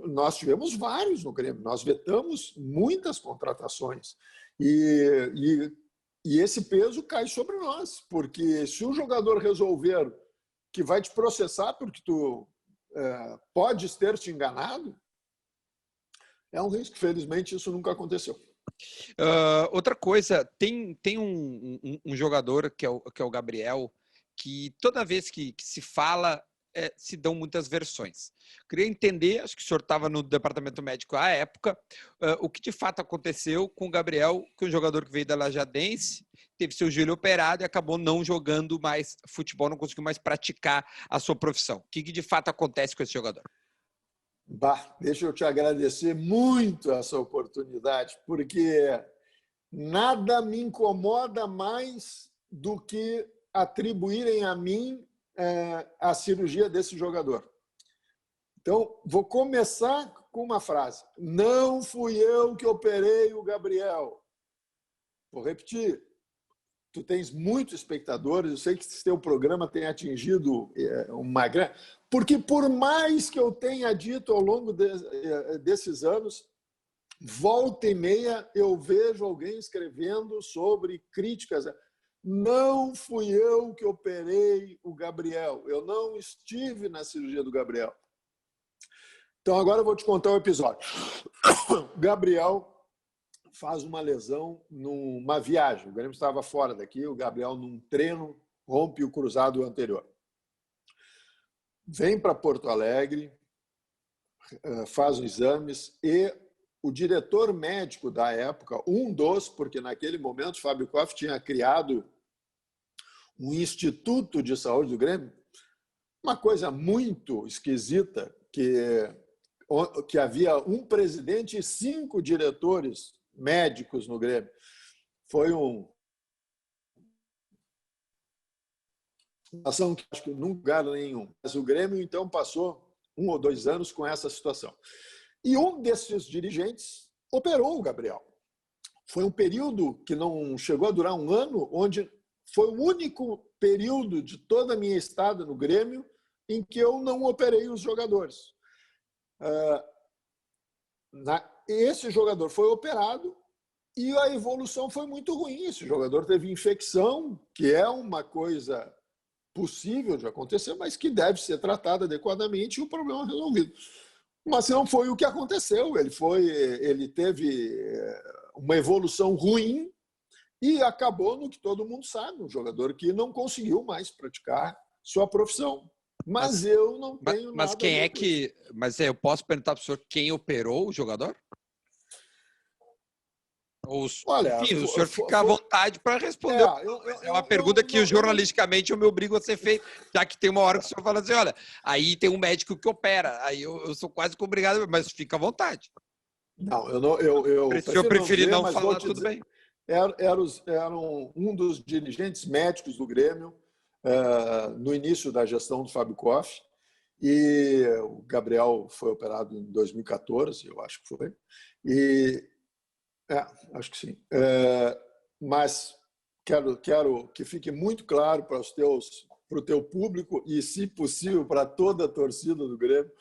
Nós tivemos vários no Grêmio, nós vetamos muitas contratações e esse peso cai sobre nós, porque se o jogador resolver que vai te processar porque tu podes ter te enganado, é um risco. Felizmente, isso nunca aconteceu. Outra coisa, tem um jogador que é o Gabriel, que toda vez que se fala, se dão muitas versões. Queria entender, acho que o senhor estava no departamento médico à época, o que de fato aconteceu com o Gabriel, que é um jogador que veio da Lajadense, teve seu joelho operado e acabou não jogando mais futebol, não conseguiu mais praticar a sua profissão. O que de fato acontece com esse jogador? Deixa eu te agradecer muito essa oportunidade, porque nada me incomoda mais do que atribuírem a mim a cirurgia desse jogador. Então, vou começar com uma frase: não fui eu que operei o Gabriel. Vou repetir. Tu tens muitos espectadores, eu sei que esse teu programa tem atingido uma grande... Porque por mais que eu tenha dito ao longo desses anos, volta e meia eu vejo alguém escrevendo sobre críticas. Não fui eu que operei o Gabriel, eu não estive na cirurgia do Gabriel. Então agora eu vou te contar um episódio. O Gabriel faz uma lesão numa viagem. O Grêmio estava fora daqui, o Gabriel, num treino, rompe o cruzado anterior. Vem para Porto Alegre, faz os exames e o diretor médico da época, porque naquele momento Fábio Koff tinha criado um Instituto de Saúde do Grêmio, uma coisa muito esquisita, que havia um presidente e 5 diretores médicos no Grêmio. Foi situação que acho que num lugar nenhum. Mas o Grêmio, então, passou 1 ou 2 anos com essa situação. E um desses dirigentes operou o Gabriel. Foi um período que não chegou a durar um ano, onde foi o único período de toda a minha estada no Grêmio em que eu não operei os jogadores. Esse jogador foi operado e a evolução foi muito ruim. Esse jogador teve infecção, que é uma coisa possível de acontecer, mas que deve ser tratada adequadamente e o problema resolvido. Mas não foi o que aconteceu. Ele teve uma evolução ruim e acabou no que todo mundo sabe, um jogador que não conseguiu mais praticar sua profissão. Mas eu não tenho mas nada quem a ver é com que... isso. Mas eu posso perguntar para o senhor quem operou o jogador? Ou, Olha, enfim, o senhor fica à vontade para responder. É uma pergunta que jornalisticamente eu me obrigo a ser feita, já que tem uma hora que o senhor fala assim, olha, aí tem um médico que opera, aí eu sou quase que obrigado, mas fica à vontade. Não, eu Se o senhor preferir dizer, não mas falar, vou te tudo dizer, bem. eram um dos dirigentes médicos do Grêmio no início da gestão do Fábio Koff, e o Gabriel foi operado em 2014, eu acho que foi, e acho que sim. Mas quero que fique muito claro para o teu público e, se possível, para toda a torcida do Grêmio,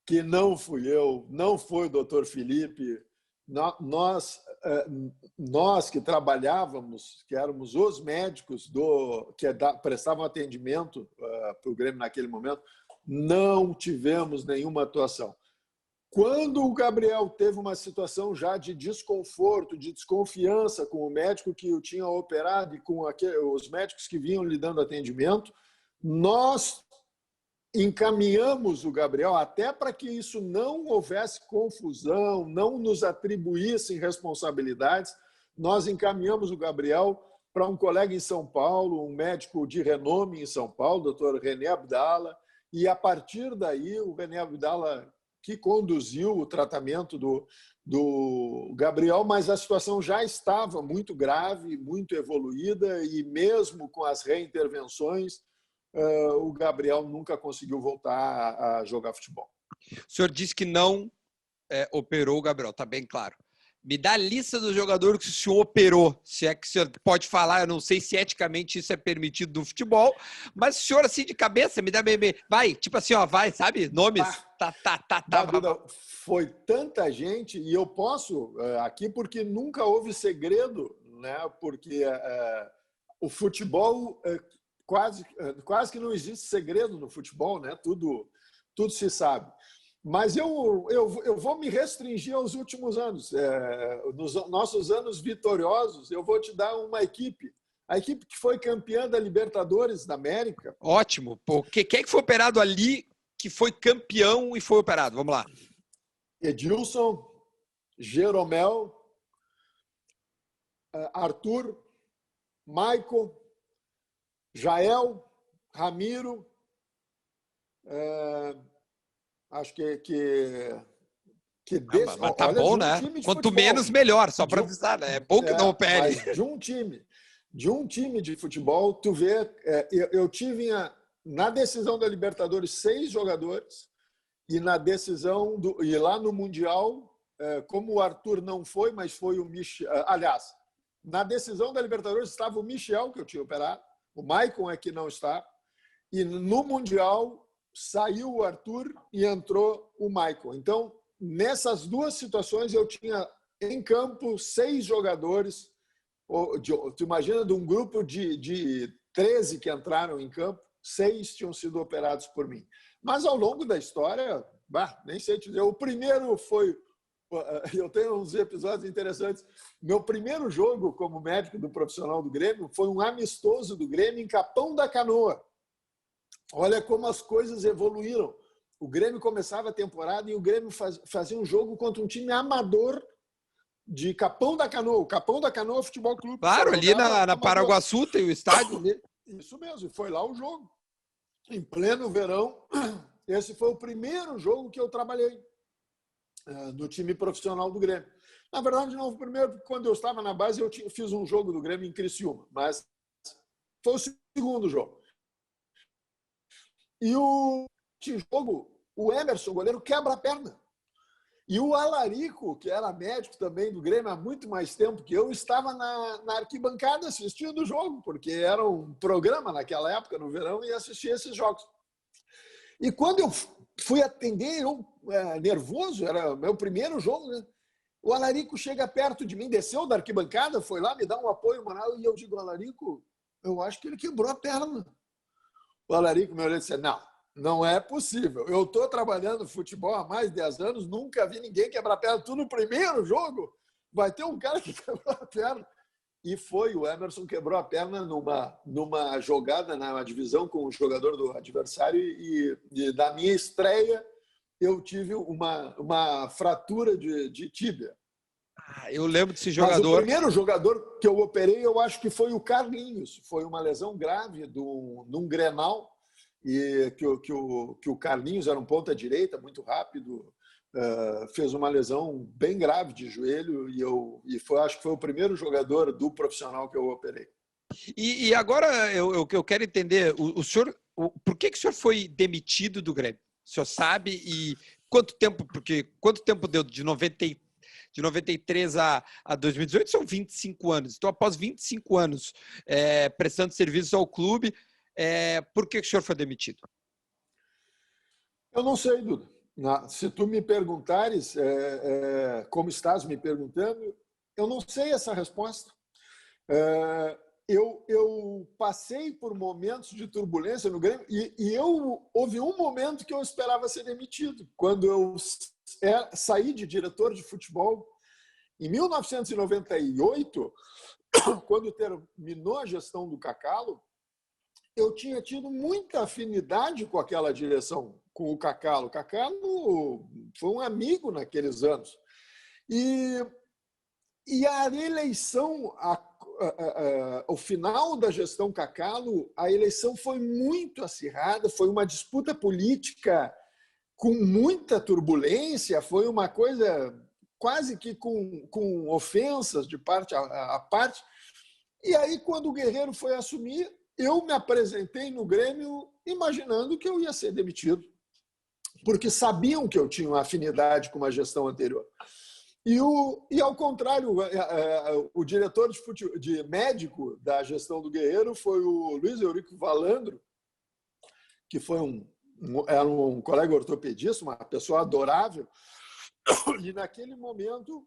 que não fui eu, não foi o doutor Felipe. Nós que trabalhávamos, que éramos os médicos que prestavam atendimento para o Grêmio naquele momento, não tivemos nenhuma atuação. Quando o Gabriel teve uma situação já de desconforto, de desconfiança com o médico que o tinha operado e com os médicos que vinham lhe dando atendimento, nós encaminhamos o Gabriel, até para que isso não houvesse confusão, não nos atribuíssem responsabilidades, nós encaminhamos o Gabriel para um colega em São Paulo, um médico de renome em São Paulo, o Dr. René Abdala, e a partir daí o René Abdala que conduziu o tratamento do Gabriel, mas a situação já estava muito grave, muito evoluída, e mesmo com as reintervenções, o Gabriel nunca conseguiu voltar a jogar futebol. O senhor disse que não operou o Gabriel, está bem claro. Me dá a lista dos jogadores que o senhor operou, se é que o senhor pode falar, eu não sei se eticamente isso é permitido no futebol, mas o senhor, assim, de cabeça, me dá bem, vai, tipo assim, ó, vai, sabe, nomes, Foi tanta gente, e eu posso aqui porque nunca houve segredo, né? Porque o futebol, quase que não existe segredo no futebol, né? Tudo se sabe. Mas eu vou me restringir aos últimos anos. Nos nossos anos vitoriosos, eu vou te dar uma equipe. A equipe que foi campeã da Libertadores da América. Ótimo. Pô, quem é que foi operado ali, que foi campeão e foi operado? Vamos lá. Edilson, Jeromel, Arthur, Maicon, Jael, Ramiro, acho que desse, mas tá bom, né? Quanto futebol, menos, melhor, só para avisar, né? É bom que não opere. Mas de um time de futebol, tu vê, eu tive na decisão da Libertadores 6 jogadores e na decisão e lá no Mundial, como o Arthur não foi, mas foi o Michel. Aliás, na decisão da Libertadores estava o Michel, que eu tinha operado, o Maicon é que não está, e no Mundial saiu o Arthur e entrou o Maicon. Então, nessas duas situações, eu tinha em campo 6 jogadores. Tu imagina, de um grupo de 13 que entraram em campo, 6 tinham sido operados por mim. Mas ao longo da história, nem sei te dizer, o primeiro foi... Eu tenho uns episódios interessantes. Meu primeiro jogo como médico do profissional do Grêmio foi um amistoso do Grêmio em Capão da Canoa. Olha como as coisas evoluíram. O Grêmio começava a temporada e o Grêmio fazia um jogo contra um time amador de Capão da Canoa. O Capão da Canoa Futebol Clube. Claro, ali na Paraguaçu tem o estádio. Isso mesmo, foi lá o jogo. Em pleno verão, esse foi o primeiro jogo que eu trabalhei no time profissional do Grêmio. Na verdade, não foi o primeiro, porque quando eu estava na base, eu fiz um jogo do Grêmio em Criciúma, mas foi o segundo jogo. E o jogo, o Emerson, goleiro, quebra a perna. E o Alarico, que era médico também do Grêmio há muito mais tempo que eu, estava na arquibancada assistindo o jogo, porque era um programa naquela época, no verão, e assistia esses jogos. E quando eu fui atender, eu nervoso, era meu primeiro jogo, né? O Alarico chega perto de mim, desceu da arquibancada, foi lá me dar um apoio moral, e eu digo, Alarico, eu acho que ele quebrou a perna. O Alarico me olhou e disse, não é possível. Eu estou trabalhando futebol há mais de 10 anos, nunca vi ninguém quebrar a perna. Tu no primeiro jogo vai ter um cara que quebrou a perna. E foi, o Emerson quebrou a perna numa jogada na divisão com o jogador do adversário e da minha estreia eu tive uma fratura de tíbia. Eu lembro desse Mas o jogador. primeiro jogador que eu operei, eu acho que foi o Carlinhos. Foi uma lesão grave num Grenal, e que o Carlinhos era um ponta-direita, muito rápido, fez uma lesão bem grave de joelho, acho que foi o primeiro jogador do profissional que eu operei. E agora eu quero entender, o senhor, por que o senhor foi demitido do Grêmio? O senhor sabe? E quanto tempo? Porque quanto tempo deu de 93 a 2018? São 25 anos. Então, após 25 anos prestando serviços ao clube, por que o senhor foi demitido? Eu não sei, Duda. Se tu me perguntares, como estás me perguntando, eu não sei essa resposta. Eu passei por momentos de turbulência no Grêmio e houve um momento que eu esperava ser demitido. Quando eu saí de diretor de futebol, em 1998, quando terminou a gestão do Cacalo, eu tinha tido muita afinidade com aquela direção, com o Cacalo. O Cacalo foi um amigo naqueles anos. E a eleição, ao final da gestão Cacalo, a eleição foi muito acirrada, foi uma disputa política com muita turbulência, foi uma coisa quase que com ofensas de parte a parte. E aí, quando o Guerreiro foi assumir, eu me apresentei no Grêmio imaginando que eu ia ser demitido, porque sabiam que eu tinha uma afinidade com uma gestão anterior. E ao contrário, o diretor de médico da gestão do Guerreiro foi o Luiz Eurico Valandro, que era um colega ortopedista, uma pessoa adorável. E naquele momento,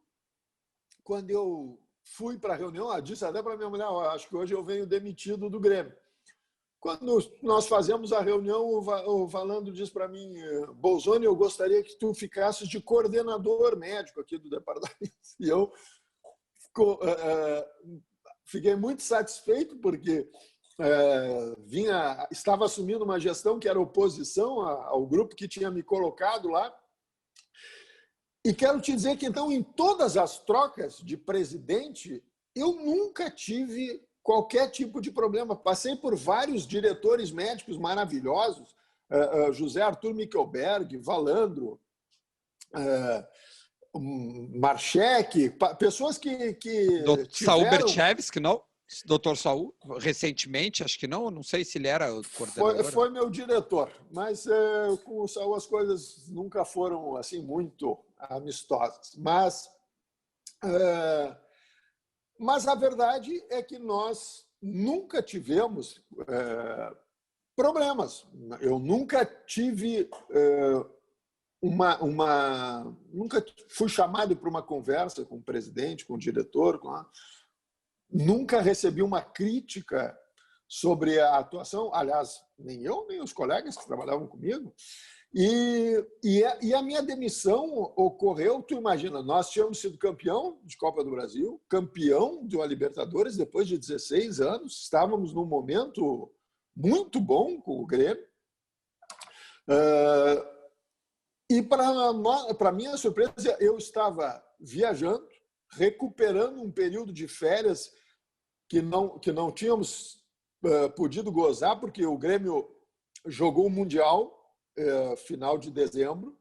quando eu fui para a reunião, disse até para minha mulher, acho que hoje eu venho demitido do Grêmio. Quando nós fazemos a reunião, o Valandro diz para mim, Bolzoni, eu gostaria que tu ficasses de coordenador médico aqui do departamento. E eu fiquei muito satisfeito, porque estava assumindo uma gestão que era oposição ao grupo que tinha me colocado lá. E quero te dizer que, então, em todas as trocas de presidente, eu nunca tive qualquer tipo de problema. Passei por vários diretores médicos maravilhosos, José Arthur Michelberg, Valandro, Marchek, pessoas que tiveram... Saul Berchevski, não? Doutor Saul, recentemente, acho que não sei se ele era o coordenador. Foi meu diretor, mas com o Saul as coisas nunca foram assim muito amistosas. Mas a verdade é que nós nunca tivemos problemas. Eu nunca tive nunca fui chamado para uma conversa com o presidente, com o diretor, nunca recebi uma crítica sobre a atuação. Aliás, nem eu, nem os colegas que trabalhavam comigo. E a minha demissão ocorreu, tu imagina, nós tínhamos sido campeão de Copa do Brasil, campeão de uma Libertadores depois de 16 anos, estávamos num momento muito bom com o Grêmio. E, para minha surpresa, eu estava viajando, recuperando um período de férias que não tínhamos podido gozar, porque o Grêmio jogou o Mundial final de dezembro.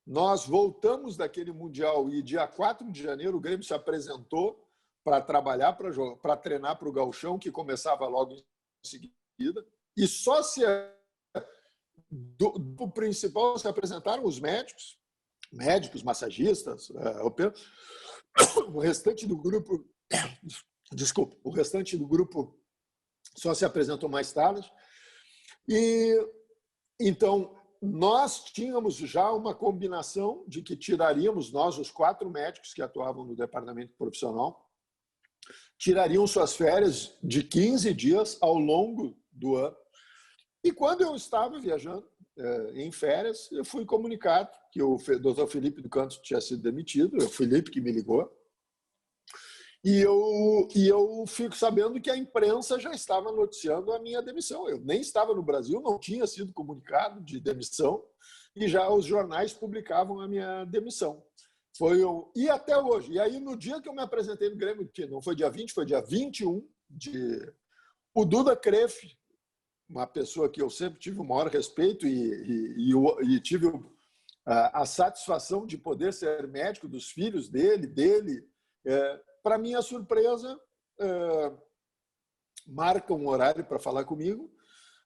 Nós voltamos daquele Mundial e dia 4 de janeiro o Grêmio se apresentou para trabalhar, para treinar para o Gauchão, que começava logo em seguida. E só se do principal se apresentaram os médicos, massagistas, o restante do grupo, desculpa, o restante do grupo só se apresentou mais tarde. E então nós tínhamos já uma combinação de que tiraríamos, nós, os 4 médicos que atuavam no departamento profissional, tirariam suas férias de 15 dias ao longo do ano. E quando eu estava viajando em férias, eu fui comunicado que o Dr. Felipe do Canto tinha sido demitido, é o Felipe que me ligou, e eu fico sabendo que a imprensa já estava noticiando a minha demissão. Eu nem estava no Brasil, não tinha sido comunicado de demissão, e já os jornais publicavam a minha demissão. E até hoje. E aí, no dia que eu me apresentei no Grêmio, que não foi dia 20, foi dia 21, o Duda Kreff, uma pessoa que eu sempre tive o maior respeito e tive a satisfação de poder ser médico dos filhos dele, para minha surpresa, marca um horário para falar comigo.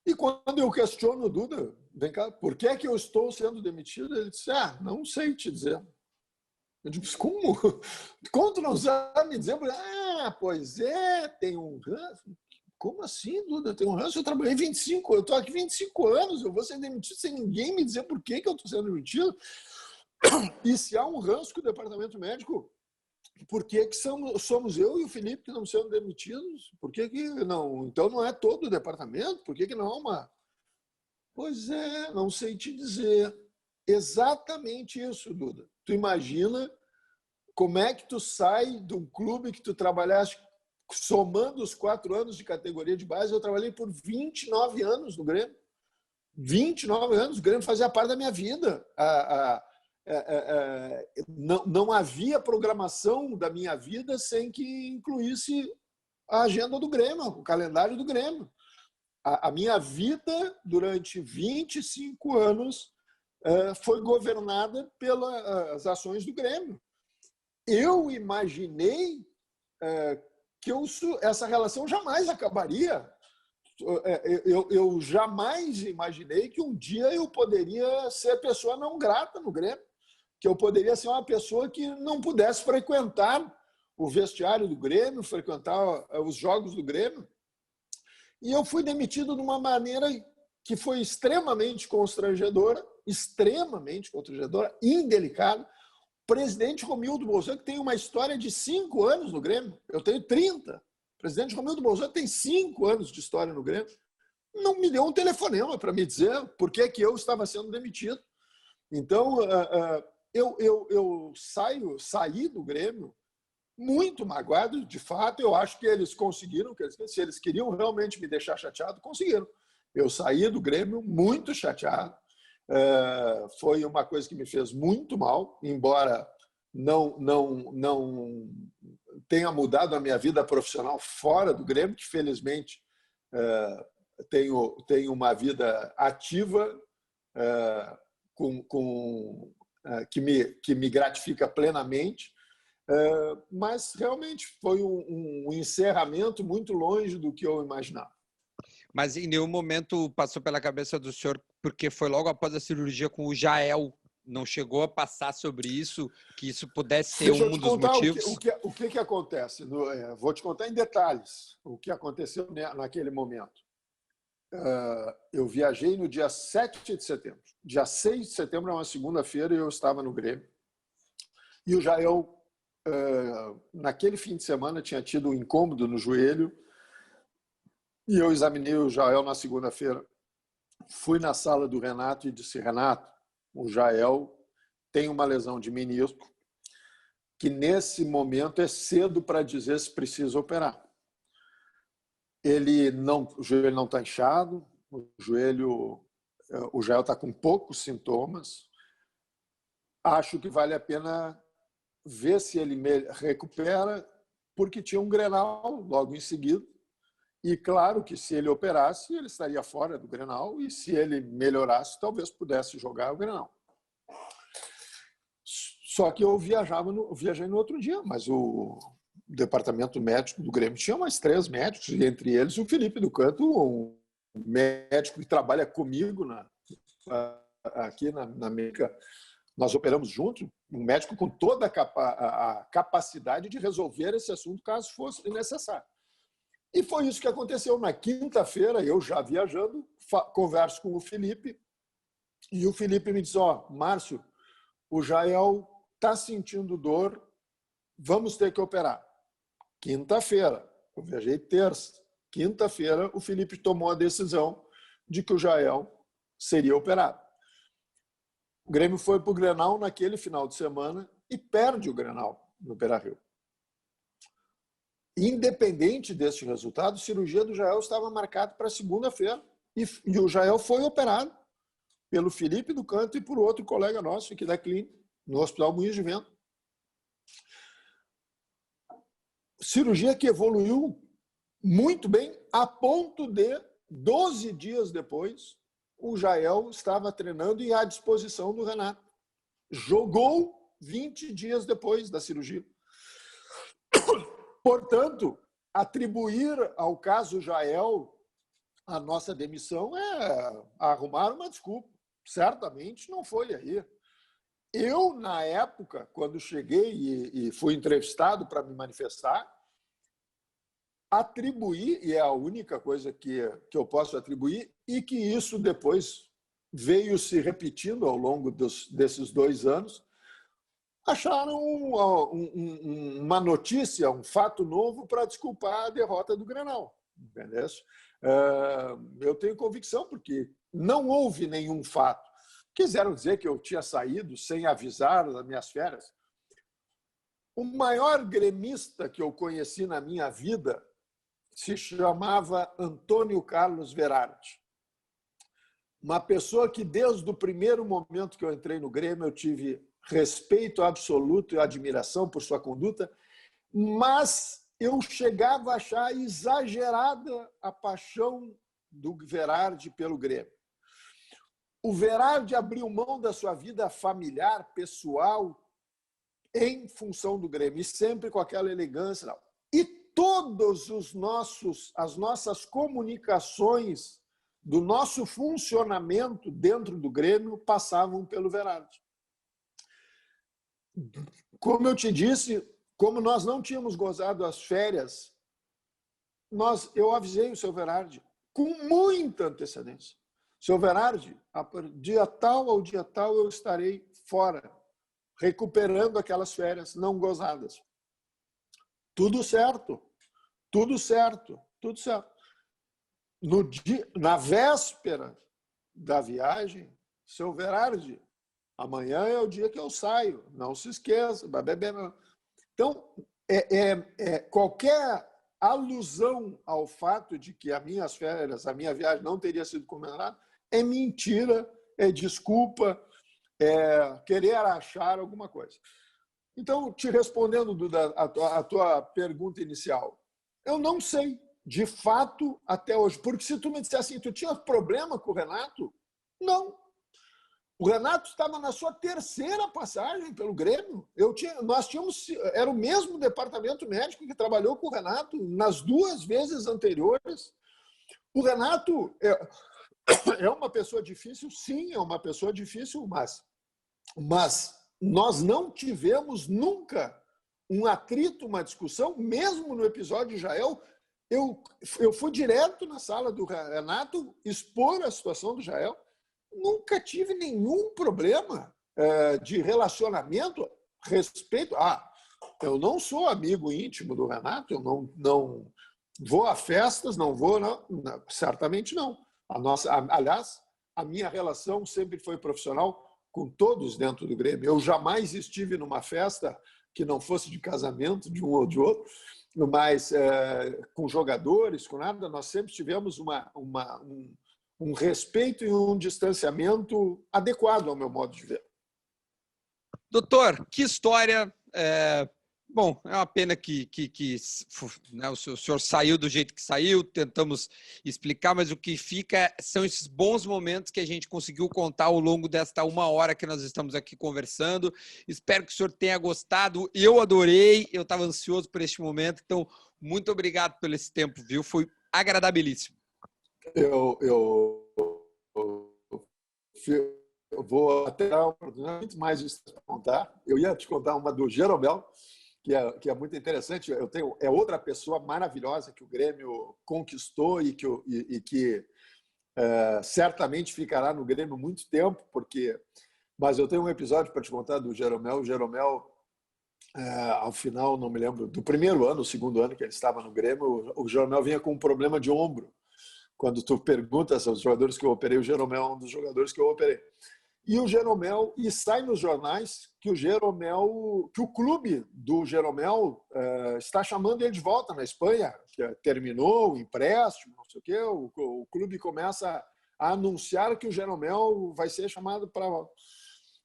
E quando eu questiono o Duda, vem cá, por que é que eu estou sendo demitido? Ele disse, não sei te dizer. Eu digo, como? Como tu não sabe me dizer? Pois é, tem um ranço. Como assim, Duda? Tem um ranço? Eu trabalhei 25, eu estou aqui 25 anos, eu vou ser demitido sem ninguém me dizer por que eu estou sendo demitido. E se há um ranço com o departamento médico, por que somos eu e o Felipe que não sendo demitidos? Por que não? Então não é todo o departamento? Por que não há uma? Pois é, não sei te dizer. Exatamente isso, Duda. Tu imagina como é que tu sai de um clube que tu trabalhaste, somando os 4 anos de categoria de base, eu trabalhei por 29 anos no Grêmio. 29 anos, o Grêmio fazia parte da minha vida. Não havia programação da minha vida sem que incluísse a agenda do Grêmio, o calendário do Grêmio. A minha vida, durante 25 anos, foi governada pelas ações do Grêmio. Eu imaginei que essa relação jamais acabaria. Eu jamais imaginei que um dia eu poderia ser pessoa não grata no Grêmio, que eu poderia ser uma pessoa que não pudesse frequentar o vestiário do Grêmio, frequentar os jogos do Grêmio. E eu fui demitido de uma maneira que foi extremamente constrangedora, indelicada. O presidente Romildo Bolzano, que tem uma história de 5 anos no Grêmio, eu tenho 30. O presidente Romildo Bolzano tem 5 anos de história no Grêmio. Não me deu um telefonema para me dizer por que eu estava sendo demitido. Então, eu saí do Grêmio muito magoado. De fato, eu acho que eles conseguiram, se eles queriam realmente me deixar chateado, conseguiram. Eu saí do Grêmio muito chateado. Foi uma coisa que me fez muito mal, embora não tenha mudado a minha vida profissional fora do Grêmio, que felizmente tenho uma vida ativa que me gratifica plenamente, mas realmente foi um encerramento muito longe do que eu imaginava. Mas em nenhum momento passou pela cabeça do senhor, porque foi logo após a cirurgia com o Jael, não chegou a passar sobre isso, que isso pudesse ser um dos motivos? O que acontece? Vou te contar em detalhes o que aconteceu naquele momento. Eu viajei no dia 7 de setembro. Dia 6 de setembro é uma segunda-feira e eu estava no Grêmio. E o Jael, naquele fim de semana, tinha tido um incômodo no joelho. E eu examinei o Jael na segunda-feira. Fui na sala do Renato e disse, Renato, o Jael tem uma lesão de menisco que nesse momento é cedo para dizer se precisa operar. O joelho não está inchado, o Jael está com poucos sintomas. Acho que vale a pena ver se ele recupera, porque tinha um Grenal logo em seguida. E claro que se ele operasse, ele estaria fora do Grenal, e se ele melhorasse, talvez pudesse jogar o Grenal. Só que eu viajei no outro dia, mas o departamento médico do Grêmio tinha mais 3 médicos, e entre eles o Felipe do Canto, um médico que trabalha comigo aqui na América, nós operamos juntos, um médico com toda a capacidade de resolver esse assunto caso fosse necessário. E foi isso que aconteceu. Na quinta-feira, eu já viajando, converso com o Felipe, e o Felipe me diz, Márcio, o Jael está sentindo dor, vamos ter que operar. Quinta-feira, eu viajei terça. Quinta-feira, o Felipe tomou a decisão de que o Jael seria operado. O Grêmio foi para o Grenal naquele final de semana e perde o Grenal no Beira-Rio. Independente deste resultado, a cirurgia do Jael estava marcada para segunda-feira e o Jael foi operado pelo Felipe do Canto e por outro colega nosso aqui da clínica, no Hospital Moinhos de Vento. Cirurgia que evoluiu muito bem, a ponto de, 12 dias depois, o Jael estava treinando e à disposição do Renato. Jogou 20 dias depois da cirurgia. Portanto, atribuir ao caso Jael a nossa demissão é arrumar uma desculpa. Certamente não foi aí. Eu, na época, quando cheguei e fui entrevistado para me manifestar, atribuí, e é a única coisa que eu posso atribuir, e que isso depois veio se repetindo ao longo desses 2 anos, acharam uma notícia, um fato novo para desculpar a derrota do Grenal. Entendeu? Eu tenho convicção, porque não houve nenhum fato. Quiseram dizer que eu tinha saído sem avisar das minhas férias. O maior gremista que eu conheci na minha vida se chamava Antônio Carlos Verardi. Uma pessoa que, desde o primeiro momento que eu entrei no Grêmio, eu tive respeito absoluto e admiração por sua conduta, mas eu chegava a achar exagerada a paixão do Verardi pelo Grêmio. O Verardi abriu mão da sua vida familiar, pessoal, em função do Grêmio, e sempre com aquela elegância. E todas as nossas comunicações do nosso funcionamento dentro do Grêmio passavam pelo Verardi. Como eu te disse, como nós não tínhamos gozado as férias, eu avisei o seu Verardi com muita antecedência. Seu Verardi, dia tal ao dia tal eu estarei fora, recuperando aquelas férias não gozadas. Tudo certo, tudo certo, tudo certo. Na véspera da viagem, seu Verardi, amanhã é o dia que eu saio, não se esqueça. Então, qualquer alusão ao fato de que as minhas férias, a minha viagem não teria sido comemorada, é mentira, é desculpa, é querer achar alguma coisa. Então, te respondendo, Duda, a tua pergunta inicial, eu não sei, de fato, até hoje. Porque se tu me dissesse assim, tu tinha problema com o Renato? Não. O Renato estava na sua terceira passagem pelo Grêmio. Era o mesmo departamento médico que trabalhou com o Renato nas 2 vezes anteriores. O Renato é uma pessoa difícil? Sim, é uma pessoa difícil, mas nós não tivemos nunca um atrito, uma discussão, mesmo no episódio Jael. Eu fui direto na sala do Renato expor a situação do Jael. Nunca tive nenhum problema de relacionamento, respeito. Eu não sou amigo íntimo do Renato, eu não vou a festas, não vou, não, certamente não. Aliás, a minha relação sempre foi profissional com todos dentro do Grêmio. Eu jamais estive numa festa que não fosse de casamento de um ou de outro, mas com jogadores, com nada. Nós sempre tivemos um respeito e um distanciamento adequado ao meu modo de ver. Doutor, que história. Bom, é uma pena que né, o senhor saiu do jeito que saiu, tentamos explicar, mas o que fica são esses bons momentos que a gente conseguiu contar ao longo desta 1 hora que nós estamos aqui conversando. Espero que o senhor tenha gostado. Eu adorei, eu estava ansioso por este momento, então muito obrigado pelo esse tempo, viu? Foi agradabilíssimo. Eu eu vou até dar muito mais isso para contar. Eu ia te contar uma do Jeromel, que é muito interessante. É outra pessoa maravilhosa que o Grêmio conquistou e que certamente ficará no Grêmio muito tempo, mas eu tenho um episódio para te contar do Jeromel. O Jeromel, ao final, não me lembro, do primeiro ano, o segundo ano que ele estava no Grêmio, o Jeromel vinha com um problema de ombro. Quando tu perguntas aos jogadores que eu operei, o Jeromel é um dos jogadores que eu operei. E o Jeromel, e sai nos jornais que o clube do Jeromel está chamando ele de volta na Espanha, que terminou o empréstimo, não sei o quê. O clube começa a anunciar que o Jeromel vai ser chamado para...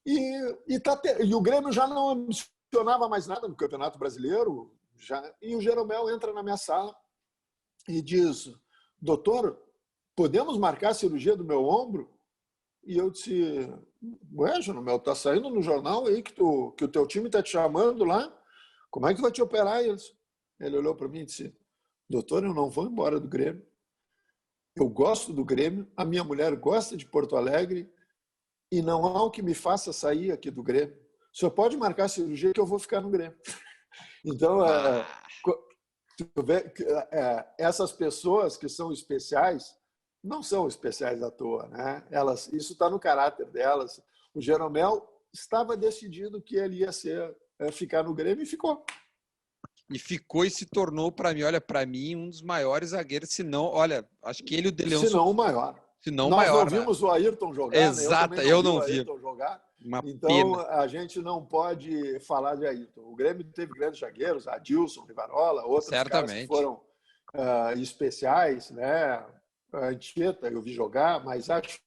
E o Grêmio já não ambicionava mais nada no Campeonato Brasileiro, e o Jeromel entra na minha sala e diz: doutor, podemos marcar a cirurgia do meu ombro? E eu disse: ué, Jeromel, tá saindo no jornal aí que o teu time tá te chamando lá, como é que vai te operar? Ele olhou para mim e disse: doutor, eu não vou embora do Grêmio, eu gosto do Grêmio, a minha mulher gosta de Porto Alegre e não há o que me faça sair aqui do Grêmio. O senhor pode marcar a cirurgia que eu vou ficar no Grêmio. Então, tu vê, essas pessoas que são especiais não são especiais à toa, né? Isso está no caráter delas. O Jeromel estava decidido que ele ia ficar no Grêmio e ficou. E ficou e se tornou, para mim, um dos maiores zagueiros, se não, olha, acho que ele e o Deleon... Se não o maior. Nós não vimos o Ayrton jogar, exato, né? Eu não vi o Ayrton jogar. Então, pena. A gente não pode falar de Ayrton. O Grêmio teve grandes zagueiros, Adilson, Rivarola, outros caras que foram especiais, né? A Anchieta eu vi jogar, mas acho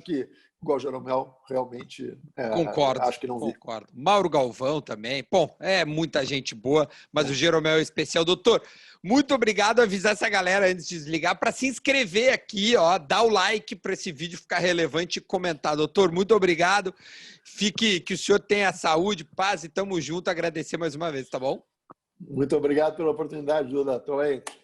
que, igual o Jeromel, realmente concordo, acho que não vi. Concordo. Mauro Galvão também. Bom, é muita gente boa, mas o Jeromel é especial. Doutor, muito obrigado. Avisar essa galera antes de desligar para se inscrever aqui, ó, dar o like para esse vídeo ficar relevante e comentar. Doutor, muito obrigado. Que o senhor tenha saúde, paz e tamo junto. Agradecer mais uma vez, tá bom? Muito obrigado pela oportunidade, Duda. Tô aí.